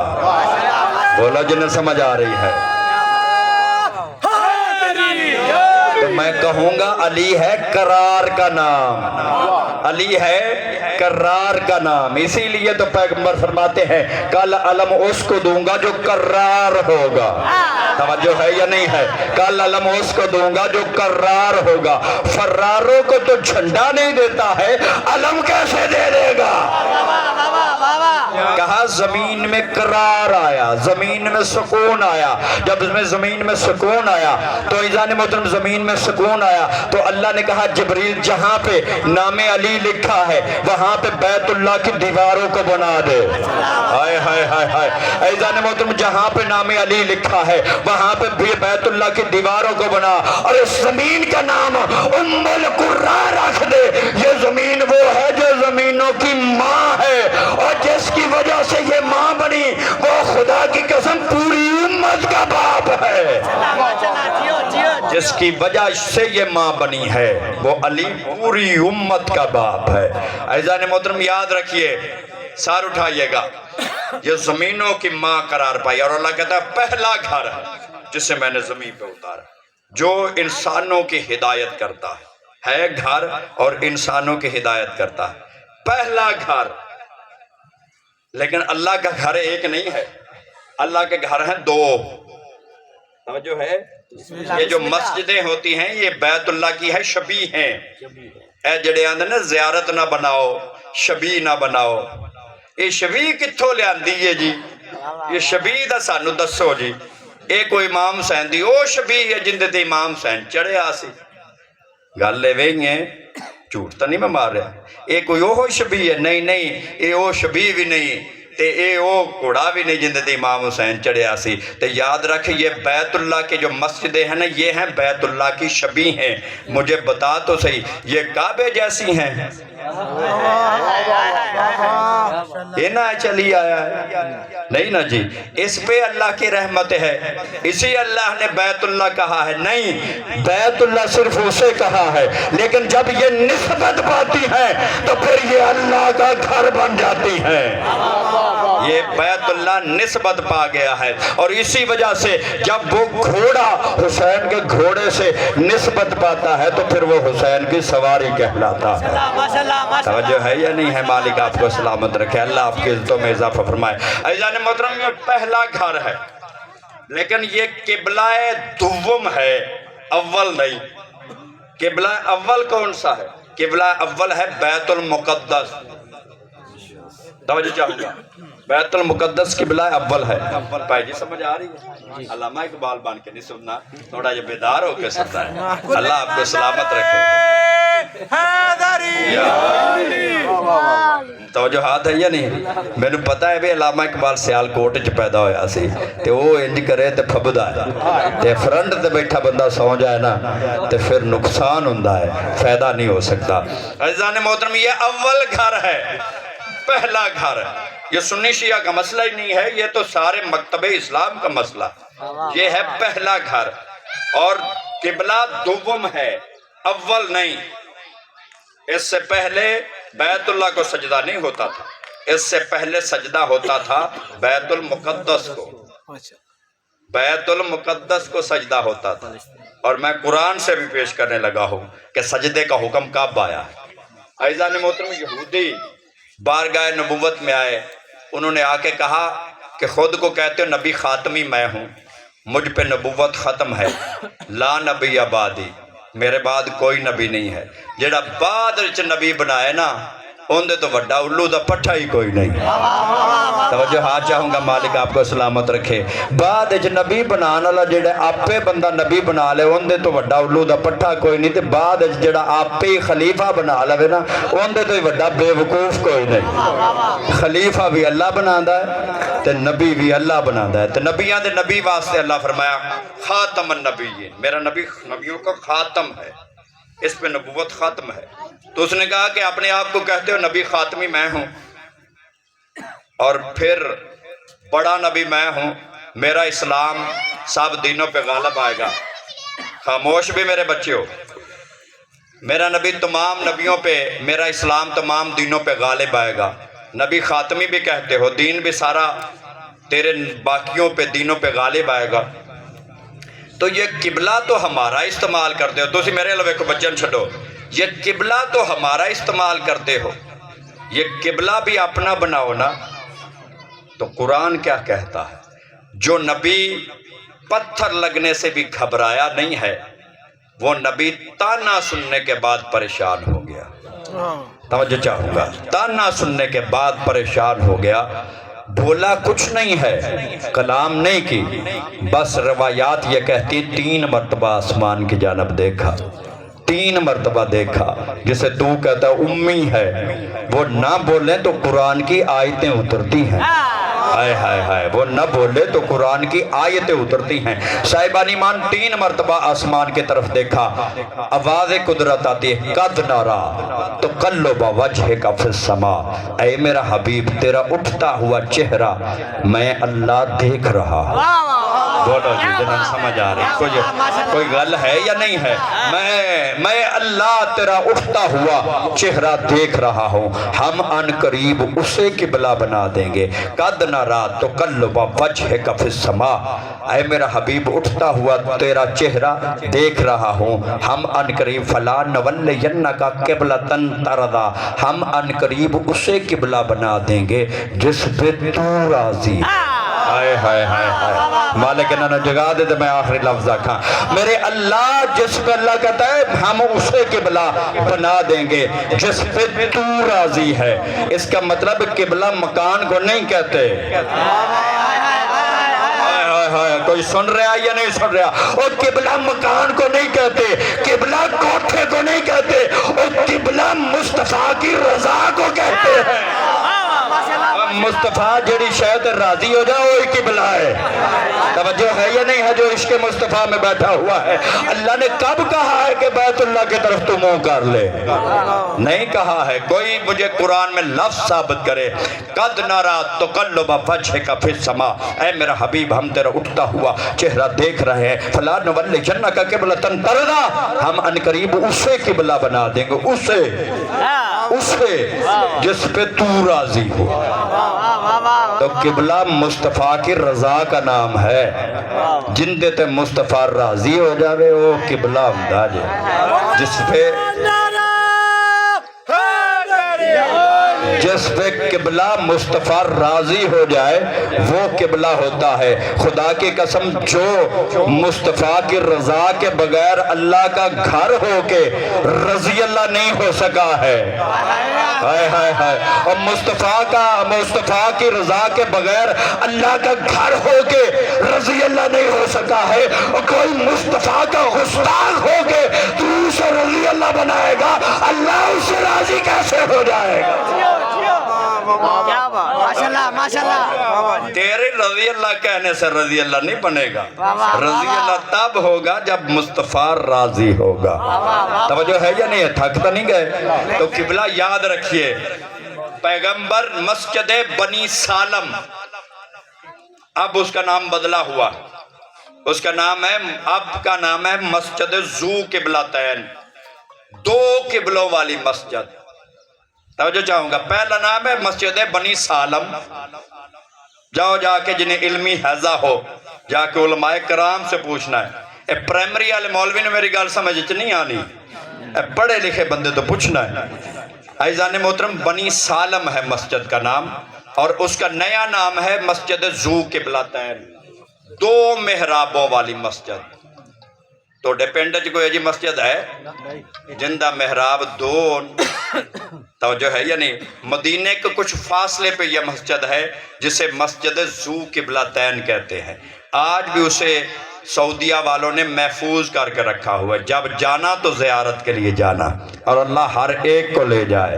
بولا جنہیں سمجھ آ رہی ہے؟ تو میں کہوں گا علی ہے قرار کا نام، علی ہے قرار کا نام۔ اسی لیے تو پیغمبر فرماتے ہیں کل علم اس کو دوں گا جو قرار ہوگا۔ توجہ ہے یا نہیں ہے؟ کل علم اس کو دوں گا جو قرار ہوگا۔ فراروں کو تو جھنڈا نہیں دیتا ہے، علم کیسے دے دے گا؟ کہا زمین میں قرار آیا، زمین میں سکون آیا۔ جب زمین میں سکون آیا تو عزیزان محترم زمین میں سکون آیا تو اللہ نے کہا جبریل جہاں پہ نام علی لکھا ہے وہاں پہ بیت اللہ کی دیواروں کو بنا دے۔ ہائے ہائے ہائے ہائے، عزیزان محترم جہاں پہ نام علی لکھا ہے وہاں پہ بھی بیت اللہ کی دیواروں کو بنا، اور اس زمین کا نام ام القریٰ رکھ دے۔ یہ زمین وہ ہے جو زمینوں کی ماں ہے، اور جس کی وجہ سے یہ ماں بنی وہ خدا کی قسم پوری امت کا باپ ہے۔ جس کی وجہ سے یہ ماں بنی ہے وہ علی پوری امت کا باپ ہے۔ عزیزان محترم یاد رکھیے، سار اٹھائیے گا، یہ زمینوں کی ماں قرار پائی، اور اللہ کہتا ہے پہلا گھر ہے جسے میں نے زمین پہ اتارا، جو انسانوں کی ہدایت کرتا ہے گھر، اور انسانوں کی ہدایت کرتا ہے، پہلا گھر۔ لیکن اللہ کا گھر ایک نہیں ہے، اللہ کے گھر ہیں 2۔ توجہ ہے؟ یہ جو مسجدیں ہوتی ہیں یہ بیت اللہ کی ہے شبیہ ہیں۔ اے جڑے آندے نا زیارت نہ بناؤ، شبیہ نہ بناؤ، یہ شبیہ کتھوں لے آندی ہے جی؟ یہ شبیہ دا سانو دسو جی۔ ایک کوئی امام حسین دی او شبیہ ہے جن دے امام حسین چڑھے آسی، گل لے وہیں ہیں، جھوٹ تو نہیں میں مار رہا۔ ایک کوئی او شبیہ ہے؟ نہیں، یہ او شبیہ بھی نہیں، تے اے او گھوڑا بھی نہیں جندے تے امام حسین چڑھیا سی۔ تے یاد رکھ یہ بیت اللہ کے جو مسجدیں ہیں نا یہ ہیں بیت اللہ کی شبیہ ہیں۔ مجھے بتا تو صحیح یہ کعبے جیسی ہیں؟ یہ نہ چلی آیا ہے نہیں نا جی، اس پہ اللہ کی رحمت ہے، اسی اللہ نے بیت اللہ کہا ہے۔ نہیں، بیت اللہ صرف اسے کہا ہے، لیکن جب یہ نسبت پاتی ہے تو پھر یہ اللہ کا گھر بن جاتی ہے۔ یہ بیت اللہ نسبت پا گیا ہے، اور اسی وجہ سے جب وہ گھوڑا حسین کے گھوڑے سے نسبت پاتا ہے تو پھر وہ حسین کی سواری کہلاتا ہے۔ توجہ ہے یا نہیں ہے؟ مالک آپ کو سلامت رکھے، اللہ آپ کی عزتوں میں اضافہ فرمائے۔ عزیزان محترم، یہ پہلا گھر ہے، لیکن یہ قبلہ دوم ہے، اول نہیں۔ قبلہ اول کون سا ہے؟ قبلہ اول ہے بیت المقدس۔ توجہ چاہوں گا، بیت المقدس قبلہ اول ہے۔ بھائی جی سمجھ آ رہی ہے؟ علامہ اقبال بان کے نہیں سننا، تھوڑا یہ بیدار ہو کے سنتا ہے۔ اللہ آپ کو سلامت رکھے۔ توجہ ہاتھ ہے یا نہیں؟ میں نے پتا ہے بھی علامہ اقبال سیال کوٹ چ پیدا ہویا سی، تے وہ انج کرے تے پھبدا ہے، تے فرنٹ تے بیٹھا بندہ سو جائے نا تے پھر نقصان ہوندا ہے، فائدہ نہیں ہو سکتا۔ عزیزان محترم، یہ اول گھر ہے، پہلا گھر ہے۔ یہ سنی شیعہ کا مسئلہ ہی نہیں ہے، یہ تو سارے مکتب اسلام کا مسئلہ۔ یہ ہے پہلا گھر، اور قبلہ دوم ہے، اول نہیں۔ اس سے پہلے بیت اللہ کو سجدہ نہیں ہوتا تھا، اس سے پہلے سجدہ ہوتا تھا بیت المقدس کو، بیت المقدس کو سجدہ ہوتا تھا۔ اور میں قرآن سے بھی پیش کرنے لگا ہوں کہ سجدے کا حکم کب آیا ہے۔ عزیزان محترم، یہودی بارگاہ نبوت میں آئے، انہوں نے آ کے کہا کہ خود کو کہتے ہو نبی خاتمی میں ہوں، مجھ پہ نبوت ختم ہے، لا نبی آبادی، میرے بعد کوئی نبی نہیں ہے۔ جیڑا بعد وچ نبی بنائے نا اندے تو وڈا الو دا پٹھا ہی کوئی نہیں۔ توجہ ہاتھ چاہوں گا، مالک آپ کو سلامت رکھے۔ بعد وچ نبی بنانا والا جیڑا آپے بندہ نبی بنا لے اندے تو وڈا الو دا پٹھا کوئی نہیں، تے بعد وچ جیڑا آپے خلیفہ بنا لے نا اندے تو وڈا بے وقوف کوئی نہیں۔ خلیفہ بھی اللہ بناندا ہے تے نبی بھی اللہ بناندا ہے۔ تے نبیاں دے نبی واسطے اللہ فرمایا خاتم النبیین، میرا نبی نبیوں کا خاتم ہے، اس پہ نبوت ختم ہے۔ تو اس نے کہا کہ اپنے آپ کو کہتے ہو نبی خاتمی میں ہوں، اور پھر بڑا نبی میں ہوں، میرا اسلام سب دینوں پہ غالب آئے گا۔ خاموش بھی میرے بچے ہو، میرا نبی تمام نبیوں پہ، میرا اسلام تمام دینوں پہ غالب آئے گا۔ نبی خاتمی بھی کہتے ہو، دین بھی سارا تیرے باقیوں پہ دینوں پہ غالب آئے گا۔ تو یہ قبلہ تو ہمارا استعمال کرتے ہو، تو اسی میرے علاوہ کو بچن چھڑو، یہ قبلہ تو ہمارا استعمال کرتے ہو، یہ قبلہ بھی اپنا بناؤ نا۔ تو قرآن کیا کہتا ہے؟ جو نبی پتھر لگنے سے بھی گھبرایا نہیں ہے، وہ نبی تانا سننے کے بعد پریشان ہو گیا۔ توجہ چاہوں گا، تانا سننے کے بعد پریشان ہو گیا، بولا کچھ نہیں ہے، کلام نہیں کی، بس روایات یہ کہتی 3 مرتبہ آسمان کی جانب دیکھا، 3 مرتبہ دیکھا۔ جسے تو کہتا ہے امی ہے، وہ نہ بولیں تو قرآن کی آیتیں اترتی ہیں، ہائے ہائے ہائے، وہ نہ بولے تو قرآن کی آیتیں اترتی ہیں۔ صاحبان ایمان 3 مرتبہ آسمان کی طرف دیکھا، آواز قدرت آتی ہے، قد نارا تقلب وجہک فی السماء، اے میرا حبیب تیرا اٹھتا ہوا چہرہ میں اللہ دیکھ رہا ہوں۔ بولو جی جنہاں سمجھ آ رہی، کوئی غل ہے یا نہیں ہے؟ میں اللہ تیرا اٹھتا ہوا چہرہ دیکھ رہا ہوں، ہم ان قریب اسے قبلہ بنا دیں گے۔ قد نارا تقلب وجہک فی السماء، اے میرا حبیب اٹھتا ہوا تیرا چہرہ دیکھ رہا ہوں، ہم ان قریب فلا نولینک قبلۃ ترضیٰ، ہم ان قریب اسے قبلہ بنا دیں گے جس پہ تو راضی۔ ہائے ہائے ہائے ہائے، مالک انہوں نے جگہ دے تو میں آخری لفظ آکھاں، میرے اللہ جس پہ اللہ کہتا ہے ہم اسے قبلہ بنا دیں گے جس پہ تو راضی ہے۔ اس کا مطلب قبلہ مکان کو نہیں کہتے۔ کوئی سن رہا یا نہیں سن رہا؟ اور قبلہ مکان کو نہیں کہتے، قبلہ کوٹھے کو نہیں کہتے، اور قبلہ مصطفیٰ کی رضا کو کہتے ہیں۔ مصطفیٰ جڑی شاید راضی ہو جائے وہی قبلہ ہے. توجہ ہے یا نہیں ہے جو عشق مصطفیٰ میں بیٹھا ہوا ہے؟ اللہ نے کب کہا ہے کہ بیت اللہ کی طرف تو منہ کر لے؟ نہیں کہا ہے. کوئی مجھے قرآن میں لفظ ثابت کرے قد نرا تقلب وجہک فی السماء، اے میرا حبیب ہم تیرا اٹھتا ہوا چہرہ دیکھ رہے ہیں، فلا نولیجنک قبلۃ ترضیٰ، ہم انقریب اسے قبلہ بنا دیں گے، اسے جس پہ تو راضی ہو. تو قبلہ مصطفیٰ کی رضا کا نام ہے. جن دیتے مصطفیٰ راضی ہو جاوے وہ قبلہ ہمدا جائے. جس پہ قبلہ مصطفیٰ راضی ہو جائے وہ قبلہ ہوتا ہے. خدا کی قسم جو مصطفیٰ کی رضا کے بغیر اللہ کا گھر ہو کے رضی اللہ نہیں ہو سکا ہے، ہائے ہائے ہائے، اور مصطفیٰ کی رضا کے بغیر اللہ کا گھر ہو کے رضی اللہ نہیں ہو سکا ہے. اور کوئی مصطفیٰ کا گستاخ ہو کے تو اسے رضی اللہ بنائے گا، اللہ اسے راضی کیسے ہو جائے گا؟ ماشاءاللہ تیرے رضی اللہ کہنے سے رضی اللہ نہیں بنے گا. رضی اللہ تب ہوگا جب مصطفیٰ راضی ہوگا. توجہ ہے یا نہیں ہے؟ تھکتا نہیں گئے؟ تو قبلہ یاد رکھیے. پیغمبر مسجد بنی سالم، اب اس کا نام بدلا ہوا، اس کا نام ہے، اب کا نام ہے مسجد ذو قبلتین، دو قبلوں والی مسجد. توجہ چاہوں گا. پہلا نام ہے مسجد بنی سالم. جاؤ جا کے جنہیں علمی حیضہ ہو جا کے علماء کرام سے پوچھنا ہے. اے پرائمری والے مولوی نے میری گال سمجھ نہیں آنی، اے پڑھے لکھے بندے تو پوچھنا ہے. عزیزان محترم، بنی سالم ہے مسجد کا نام، اور اس کا نیا نام ہے مسجد ذو قبلتین، دو محرابوں والی مسجد. تو ڈیپینڈ کوئی جی مسجد ہے جندہ محراب دو، توجہ ہے یا نہیں؟ مدینے کے کچھ فاصلے پہ یہ مسجد ہے جسے مسجد ذو قبلتین کہتے ہیں. آج بھی اسے سعودیہ والوں نے محفوظ کر کے رکھا ہوا ہے. جب جانا تو زیارت کے لیے جانا، اور اللہ ہر ایک کو لے جائے.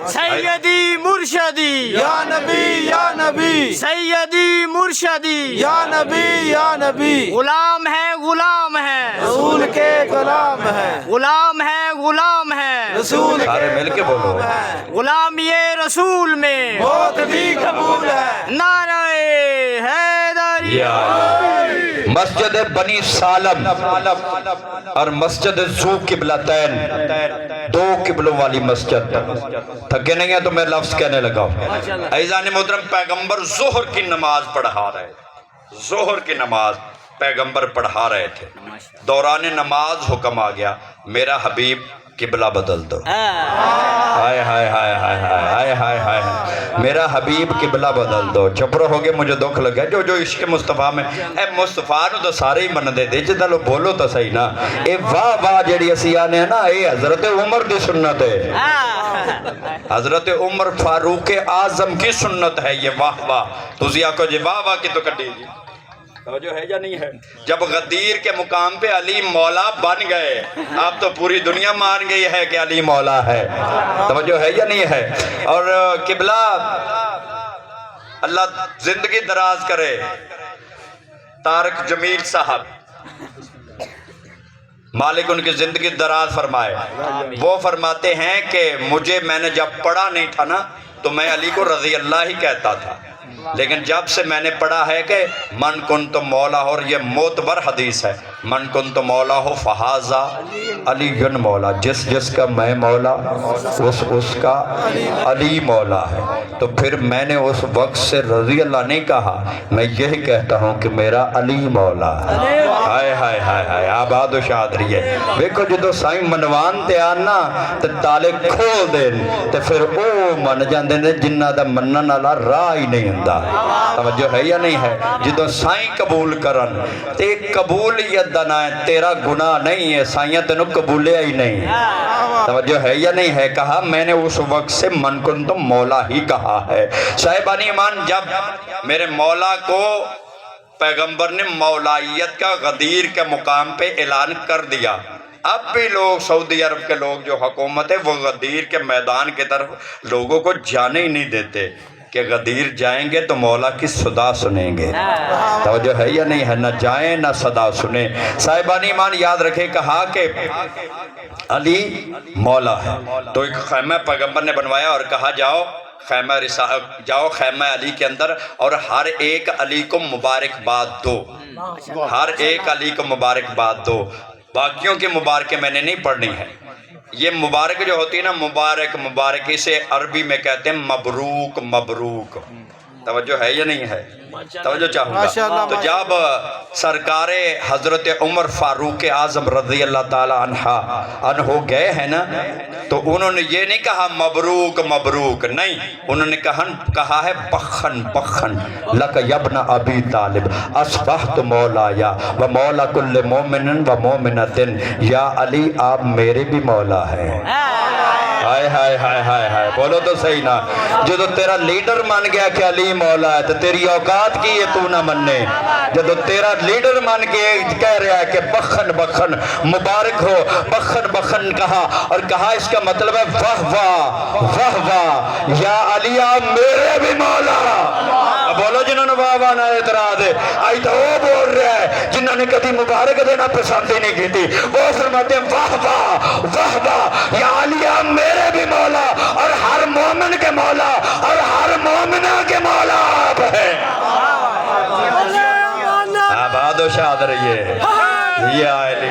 سیدی مرشدی یا نبی یا نبی، سیدی مرشدی یا نبی یا نبی، غلام ہے غلام ہے رسول کے غلام ہے، غلام ہے غلام ہے رسول سارے مل کے بولو. غلام یہ رسول میں موت بھی قبول ہے. نعرہ حیدری. مسجد بنی سالم اور مسجد ذو قبلتین، دو قبلوں والی مسجد. تھکے نہیں ہیں تو میں لفظ کہنے لگا ہوں. عزیزان محترم، پیغمبر ظہر کی نماز پڑھا رہے، ظہر کی نماز پیغمبر پڑھا رہے تھے. دوران نماز حکم آ گیا، میرا حبیب قبلہ بدل دو. ہائے ہائے ہائے ہائے ہائے ہائے ہائے، میرا حبیب قبلہ بدل دو. چپ رہو گے، مجھے دکھ لگا جو عشق مصطفیٰ میں. اے مصطفیٰ نو تو سارے ہی من دے دے جدہ لو بولو تو صحیح نا. اے واہ واہ جیڑی اسی آنے ہیں نا، اے حضرت عمر دی سنت ہے، حضرت عمر فاروق اعظم کی سنت ہے یہ. واہ واہ تُسی آکو جی واہ واہ کی تو کٹی جی. توجہ ہے یا نہیں ہے؟ جب غدیر کے مقام پہ علی مولا بن گئے، اب تو پوری دنیا مان گئی ہے کہ علی مولا ہے. توجہ ہے یا نہیں ہے؟ اور قبلہ اللہ زندگی دراز کرے. طارق جمیل صاحب، مالک ان کی زندگی دراز فرمائے، وہ فرماتے ہیں کہ میں نے جب پڑھا نہیں تھا نا تو میں علی کو رضی اللہ ہی کہتا تھا، لیکن جب سے میں نے پڑھا ہے کہ من کنت مولا، اور یہ معتبر حدیث ہے، من کنت مولا ہو فہذا علی مولا، جس کا میں مولا اس کا علی مولا ہے. تو پھر میں نے اس وقت سے رضی اللہ نہیں کہا، میں یہی کہتا ہوں کہ میرا علی مولا ہے. ہائے ہائے ہائے ہائے، آباد و شاد رہیے. دیکھو جدو سائیں منوان تے آنا تے تالے کھول دین تے پھر او من جاندے نے جنہ دا منن والا راہ ہی نہیں ہوندا. توجہ ہے یا نہیں ہے؟ جدو سائیں قبول کرن تے قبولیت دا نہ ہے، تیرا گناہ نہیں ہے، سائیں تینوں قبولیا ہی نہیں. توجہ ہے یا نہیں ہے؟ کہا میں نے اس وقت سے من کن تو مولا ہی کہا ہے. صاحبانی ایمان، جب میرے مولا کو پیغمبر نے مولائیت کا غدیر کے مقام پہ اعلان کر دیا اب بھی لوگ سعودی عرب کے لوگ جو حکومت ہے وہ غدیر کے میدان کی طرف لوگوں کو جانے ہی نہیں دیتے کہ غدیر جائیں گے تو مولا کی صدا سنیں گے. توجہ ہے یا نہیں ہے؟ نہ جائیں نہ صدا سنیں. صاحبان ایمان یاد رکھے کہا کہ علی مولا ہے تو ایک خیمہ پیغمبر نے بنوایا اور کہا جاؤ خیمہ علی کے اندر اور ہر ایک علی کو مبارکباد دو. ہر ایک علی کو مبارکباد دو. باقیوں کی مبارکیں میں نے نہیں پڑھنی ہے. یہ مبارک جو ہوتی ہے نا مبارک اسے عربی میں کہتے ہیں مبروک مبروک. توجہ ہے یا نہیں ہے؟ توجہ چاہوں گا. تو جب سرکار حضرت عمر فاروق اعظم رضی اللہ تعالی عنہ گئے ہیں نا تو انہوں نے یہ نہیں کہا مبروک مبروک، نہیں، انہوں نے کہا ہے بخن بخن لک یبن ابی طالب اصبحت مولایا و مولا کل مومن و مومنۃ. یا علی آپ میرے بھی مولا ہیں. ہائے ہائے ہائے ہائے ہائے، بولو تو صحیح نا. جو تو تیرا لیڈر مان گیا کہ علی مولا ہے تو تیری اوقات کی یہ تو نہ مننے. جو تو تیرا لیڈر مان کے کہہ رہا ہے کہ بخن بخن مبارک ہو، بخن بخن کہا اور کہا اس کا مطلب ہے واہ واہ واہ یا علی آپ میرے بھی مولا. بولو جنہوں نے واہ واہ نہ اعتراض ہے. آئی تو وہ بول رہا ہے جنہوں نے کبھی مبارک دینا پسند ہی نہیں کی تھی. وہ فرماتے ہیں واہ واہ یا علی آپ میرے بھی مولا اور ہر مومن کے مولا اور ہر مومنہ کے مولا آپ ہیں. آباد و شاد رہیے یا علی،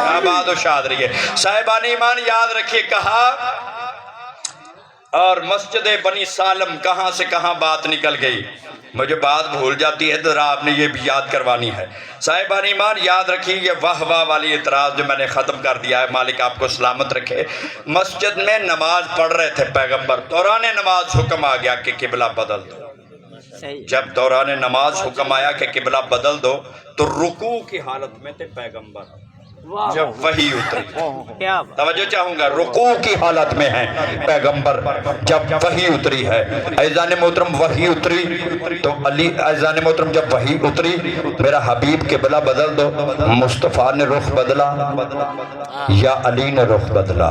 آباد و شاد رہیے. صاحبان ایمان یاد رکھیے کہا اور مسجد بنی سالم کہاں سے کہاں بات نکل گئی. مجھے بات بھول جاتی ہے تو آپ نے یہ بھی یاد کروانی ہے. صاحبان ایمان یاد رکھیے یہ واہ واہ والی اعتراض جو میں نے ختم کر دیا ہے، مالک آپ کو سلامت رکھے. مسجد میں نماز پڑھ رہے تھے پیغمبر، دوران نماز حکم آ گیا کہ قبلہ بدل دو. جب دوران نماز حکم آیا کہ قبلہ بدل دو تو رکوع کی حالت میں تھے پیغمبر جب وحی اتری. توجہ چاہوں گا، رکوع کی حالت میں ہیں پیغمبر جب وحی اتری ہے. عزیزان محترم وحی اتری تو علی، عزیزان محترم جب وحی اتری میرا حبیب قبلہ بدل دو. مصطفیٰ نے رخ بدلا یا علی نے رخ بدلا؟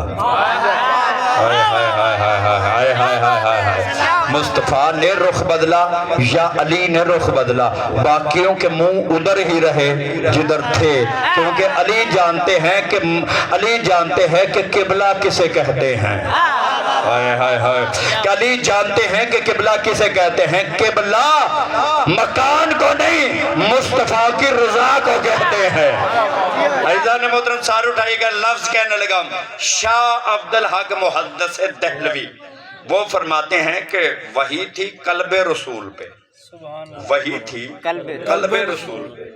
مصطفیٰ نے رخ بدلا یا علی نے رخ بدلا؟ باقیوں کے منہ ادھر ہی رہے جدھر تھے، کیونکہ علی جانتے ہیں کہ قبلہ کسے کہتے ہیں. علی جانتے ہیں کہ قبلہ کسے کہتے ہیں. قبلہ مکان کو نہیں مصطفیٰ کی رضا کو کہتے ہیں. عزیزان محترم سار اٹھائیے گا. لفظ کہنے لگا شاہ عبدالحق محدث دہلوی، وہ فرماتے ہیں کہ وحی تھی قلب رسول پہ، وحی تھی قلب رسول پہ.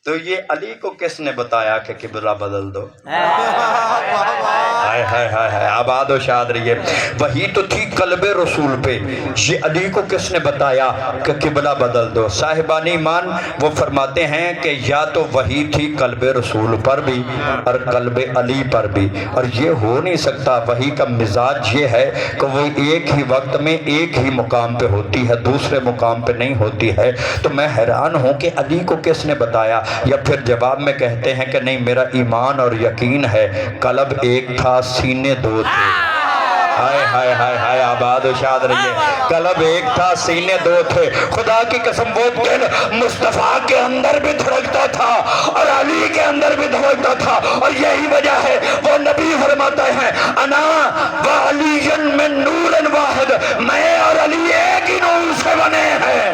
تو یہ علی کو کس نے بتایا کہ قبلہ بدل دو؟ ہائے ہائے ہائے، آباد و شاد رہیے. وحی تو تھی قلب رسول پہ، یہ علی کو کس نے بتایا کہ قبلہ بدل دو؟ صاحبان ایمان وہ فرماتے ہیں کہ یا تو وحی تھی قلب رسول پر بھی اور قلب علی پر بھی، اور یہ ہو نہیں سکتا. وحی کا مزاج یہ ہے کہ وہ ایک ہی وقت میں ایک ہی مقام پہ ہوتی ہے، دوسرے مقام پہ نہیں ہوتی ہے. تو میں حیران ہوں کہ علی کو کس نے بتایا؟ یا پھر جواب میں کہتے ہیں کہ نہیں، میرا ایمان اور یقین ہے قلب ایک تھا سینے دو تھے. ہائے ہائے ہائے ہائے، آباد و شاد رہیے. قلب ایک تھا سینے دو تھے. خدا کی قسم وہ دل مصطفیٰ کے اندر بھی دھڑکتا تھا اور علی کے اندر بھی دھڑکتا تھا، اور یہی وجہ ہے وہ نبی فرماتا ہے انا و علی من نور واحد، میں اور علی ایک ہی نور سے بنے ہیں.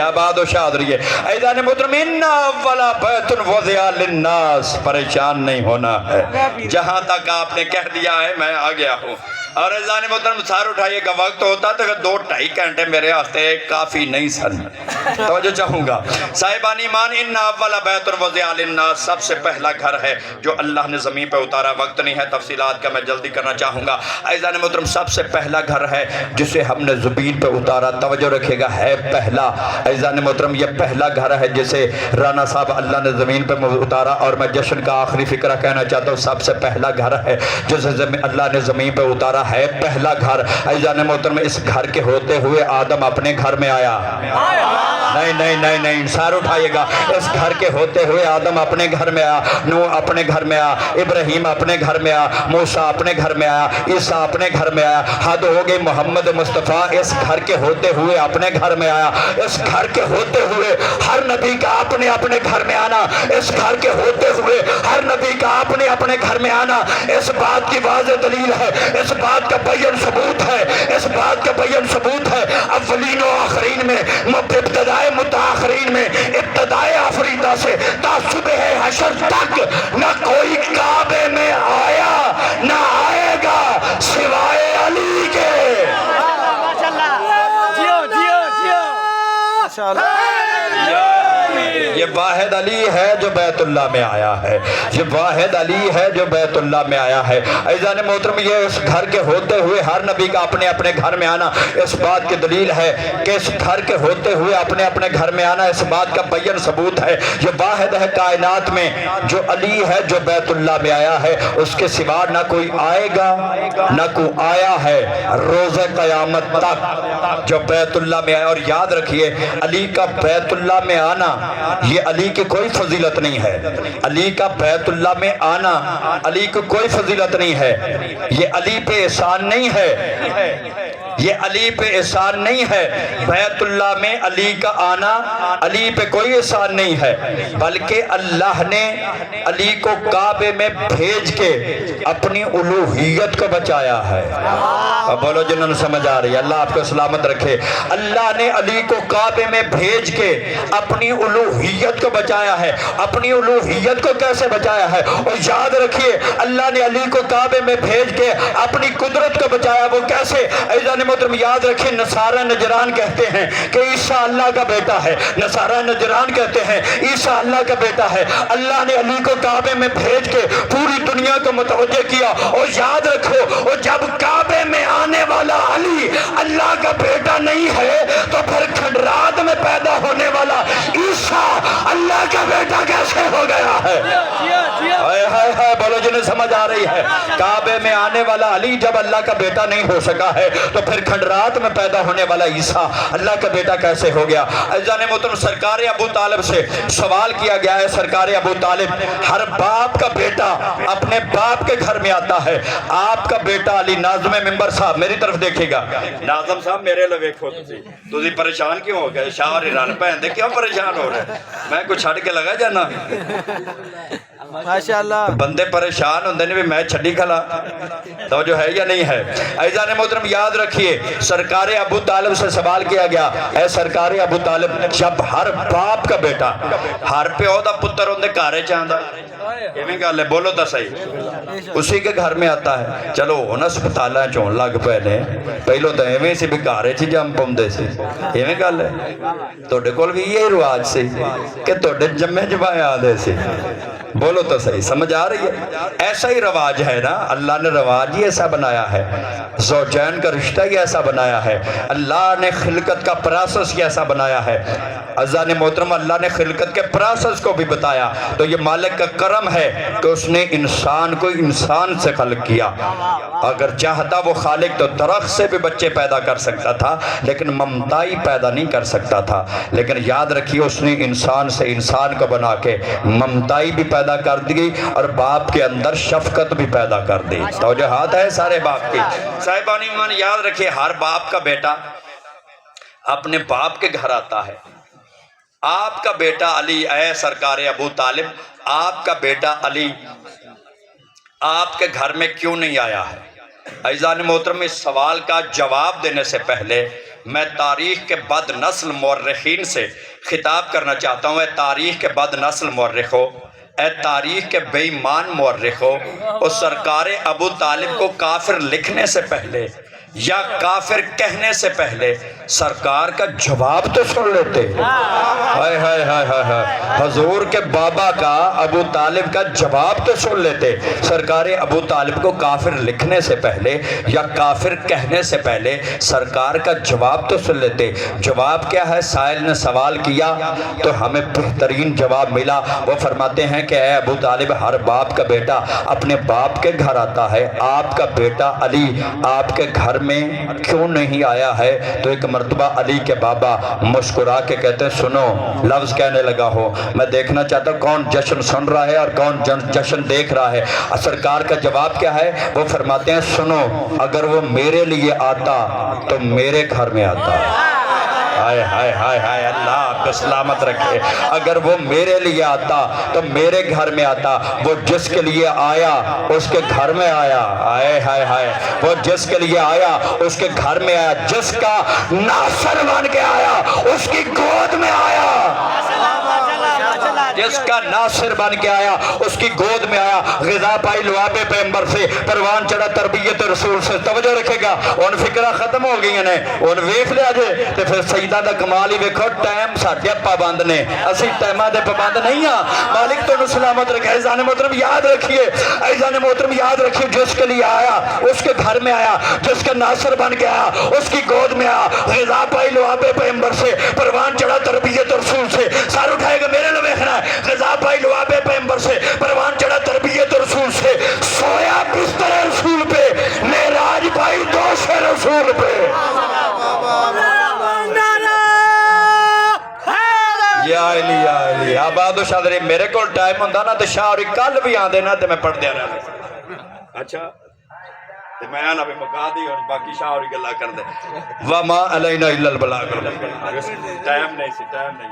آباد و شاد رہیے. عزیزان محترم ان اولا بیت وضع للناس، پریشان نہیں ہونا ہے. جہاں تک آپ نے کہہ دیا ہے میں آ گیا ہوں. اور عزیزان محترم سار اٹھائیے کا وقت ہوتا تو 2-2.5 گھنٹے میرے واسطے کافی نہیں سن. توجہ چاہوں گا. صاحبان ایمان ان اول بیت وضع للناس، سب سے پہلا گھر ہے جو اللہ نے زمین پہ اتارا. وقت نہیں ہے تفصیلات کا، میں جلدی کرنا چاہوں گا. عزیزان محترم سب سے پہلا گھر ہے جسے ہم نے زمین پہ اتارا. توجہ رکھے گا، ہے پہلا. عزیزان محترم یہ پہلا گھر ہے جسے رانا صاحب اللہ نے زمین پہ اتارا. اور میں جشن کا آخری فکرہ کہنا چاہتا ہوں، سب سے پہلا گھر ہے جسے اللہ نے زمین پہ اتارا ہمارا ہے پہلا گھر۔ عزیزان محترم اس گھر کے ہوتے ہوئے آدم اپنے گھر میں آیا، نہیں نہیں نہیں نہیں، سار اٹھائیے گا، اس گھر کے ہوتے ہوئے آدم اپنے گھر میں آیا، نوح اپنے گھر میں آیا، ابراہیم اپنے گھر میں آیا، موسیٰ اپنے گھر میں آیا، عیسیٰ اپنے گھر میں آیا، حد ہو گئی محمد مصطفیٰ اس گھر کے ہوتے ہوئے اپنے گھر میں آیا۔ اس گھر کے ہوتے ہوئے ہر نبی کا اپنے اپنے گھر میں آنا، اس گھر کے ہوتے ہوئے ہر نبی کا اپنے اپنے گھر میں آنا اس بات کی واضح دلیل ہے، اس بات کا بین ثبوت ہے، اس بات کا بین ثبوت ہے۔ اولین و آخرین میں، ابتدائے متآخرین میں، ابتدائے آفریدہ سے تا صبح حشر تک نہ کوئی کعبے میں آیا نہ آئے گا سوائے علی کے۔ یہ واحد علی ہے جو بیت اللہ میں آیا ہے، یہ واحد علی ہے جو بیت اللہ میں آیا ہے۔ عزیزان محترم یہ اس گھر کے ہوتے ہوئے ہر نبی کا اپنے اپنے گھر میں آنا اس بات کی دلیل ہے کہ اس گھر کے ہوتے ہوئے اپنے اپنے گھر میں آنا اس بات کا بین ثبوت ہے۔ یہ واحد ہے کائنات میں جو علی ہے جو بیت اللہ میں آیا ہے، اس کے سوا نہ کوئی آئے گا نہ کوئی آیا ہے روز قیامت تک جو بیت اللہ میں آیا۔ اور یاد رکھیے علی کا بیت اللہ میں آنا یہ علی کی کوئی فضیلت نہیں ہے، علی کا بیت اللہ میں آنا علی کی کوئی فضیلت نہیں ہے، یہ علی پہ احسان نہیں ہے، یہ علی پہ احسان نہیں ہے۔ بیت اللہ میں علی کا آنا علی پہ کوئی احسان نہیں ہے، بلکہ اللہ نے علی کو کعبے میں بھیج کے اپنی الوہیت کو بچایا ہے۔ اب بولو جنہوں نے سمجھ آ رہی ہے، اللہ آپ کو سلامت رکھے۔ اللہ نے علی کو کعبے میں بھیج کے اپنی الوہیت کو بچایا ہے۔ اپنی الوہیت کو کیسے بچایا ہے؟ اور یاد رکھیے اللہ نے علی کو کعبے میں بھیج کے اپنی قدرت کو بچایا، وہ کیسے؟ عزیزان محترم یاد رکھیں نصارہ نجران کہتے ہیں کہ عیسیٰ اللہ کا بیٹا ہے، نصارہ نجران کہتے ہیں عیسیٰ اللہ کا بیٹا ہے۔ اللہ نے علی کو کعبے میں بھیج کے پوری دنیا کو متوجہ کیا۔ اور یاد رکھو اور جب کعبے میں آنے والا علی اللہ کا بیٹا نہیں ہے تو پھر کھنڈرات میں پیدا ہونے والا عیسیٰ اللہ کا بیٹا کیسے ہو گیا ہے؟ بولو جنہیں سمجھ آ رہی ہے۔ کعبے میں آنے والا علی جب اللہ کا بیٹا نہیں ہو سکا ہے تو پھر کھنڈرات میں پیدا ہونے والا عیسیٰ اللہ کا بیٹا کیسے ہو گیا؟ عزیزان محترم سرکار ابو طالب سے سوال کیا گیا ہے۔ سرکار ابو طالب ہر باپ کا بیٹا اپنے باپ کے گھر میں آتا ہے، آپ کا بیٹا علی ناظم ممبر صاحب میری طرف دیکھے گا، ناظم صاحب میرے لوے کھو تسی پریشان کیوں ہو گئے؟ شاہ اور ایران پہن دے کیوں پریشان ہو رہے ہیں؟ میں کچھ چھڑ کے لگا جانا ماشاءاللہ بندے پریشان ہوندے نے بھی میں چھڑی کھلا تو جو ہے یا نہیں ہے۔ عزیزان محترم یاد رکھیے سرکار ابو طالب سے سوال کیا گیا، اے سرکار ابو طالب جب ہر باپ کا بیٹا ہر پیو دا پتر ہوندے کارے چاہندا ایویں گل ہے، بولو تا صحیح، اسی کے گھر میں آتا ہے۔ چلو ہن ہسپتالاں چوں لگ پے نے، پہلو تو ایویں سی بھی کارے چ جم پوندے سی، ایویں گل ہے۔ تواڈے کول وی یہ رواج سی کہ تواڈے جمے جمائے آندے سی، بولو تو صحیح، سمجھ آ رہی ہے؟ ایسا ہی رواج ہے نا، اللہ نے رواج ہی ایسا بنایا ہے، زوجین کا رشتہ ہی ایسا بنایا ہے، اللہ نے خلقت کا پروسیس ہی ایسا بنایا ہے۔ عزیزان محترم اللہ نے خلقت کے پروسیس کو بھی بتایا، تو یہ مالک کا کرم ہے کہ اس نے انسان کو انسان سے خلق کیا۔ اگر چاہتا وہ خالق تو درخت سے بھی بچے پیدا کر سکتا تھا، لیکن ممتائی پیدا نہیں کر سکتا تھا، لیکن یاد رکھیے اس نے انسان سے انسان کو بنا کے ممتائی بھی پیدا کر دی اور باپ کے اندر شفقت بھی پیدا کر دی۔ توجہات ہے سارے باپ کی۔ صاحبان ایمان یاد رکھیے ہر باپ کا بیٹا اپنے باپ کے گھر آتا ہے۔ آپ کا بیٹا علی، اے سرکار ابو طالب آپ کا بیٹا علی آپ کے گھر میں کیوں نہیں آیا ہے؟ عزیزان محترم اس سوال کا جواب دینے سے پہلے میں تاریخ کے بد نسل مورخین سے خطاب کرنا چاہتا ہوں۔ اے تاریخ کے بد نسل مورخو، اے تاریخ کے بے ایمان مورخو، اس سرکار ابو طالب کو کافر لکھنے سے پہلے یا کافر کہنے سے پہلے سرکار کا جواب تو سن لیتے. ہائے ہائے ہائے ہائے ہائے، حضور کے بابا کا ابو طالب کا جواب تو سن لیتے. سرکار ابو طالب کو کافر لکھنے سے پہلے یا کافر کہنے سے پہلے سرکار کا جواب تو سن لیتے. جواب کیا ہے؟ سائل نے سوال کیا تو ہمیں بہترین جواب ملا. وہ فرماتے ہیں کہ اے ابو طالب، ہر باپ کا بیٹا اپنے باپ کے گھر آتا ہے، آپ کا بیٹا علی آپ کے گھر میں کیوں نہیں آیا ہے؟ تو ایک مرتبہ علی کے بابا مسکرا کے کہتے ہیں سنو، لفظ کہنے لگا ہو، میں دیکھنا چاہتا ہوں کون جشن سن رہا ہے اور کون جشن دیکھ رہا ہے. سرکار کا جواب کیا ہے؟ وہ فرماتے ہیں سنو، اگر وہ میرے لیے آتا تو میرے گھر میں آتا. ہائے ہائے ہائے ہائے، اللہ آپ کو سلامت رکھے. اگر وہ میرے لیے آتا تو میرے گھر میں آتا. وہ جس کے لیے آیا اس کے گھر میں آیا. ہائے ہائے ہائے، وہ جس کے لیے آیا اس کے گھر میں آیا. جس کا ناصر بن کے آیا اس کی گود میں آیا. جس کا ناصر بن کے آیا اس کی گود میں آیا. غذا پائی لوابے پیغمبر سے، پروان چڑھا تربیت رسول سے. توجہ رکھے گا، ان فکرہ ختم ہو گئی نے، ان ویکھ لیا جے تے پھر سیدہ دا کمال ہی ویکھو. ٹائم ساڈے پابند نے، اسی ٹائماں دے پابند نہیں ہاں. مالک تو سلامت رکھے. عزیزان محترم یاد رکھیے، عزیزان محترم یاد رکھیے، جس کے لیے آیا اس کے گھر میں آیا. جس کا ناصر بن کے آیا اس کی گود میں آیا. غذا پائی لوابے پیغمبر سے، پروان چڑھا تربیت رسول سے. سار اٹھائے گا میرے لو دیکھنا ہے. غذا پائی لوابے پیغمبر سے، پروان چڑھا تربیت رسول سے. سویا بستر رسول پہ، معراج پائی دوش رسول پہ. یا علی یا علی. آباد و شادری میرے کو ٹائم ہوندہ نا تو شاہ اور کل بھی آن دینا تو میں پڑھ دیا رہا. اچھا تو میں آنا بھی مکا دی اور باقی شاہ اور گلہ کر دے. وَمَا عَلَيْنَا إِلَّا الْبَلَاغُ. ٹائم نہیں سی، ٹائم نہیں.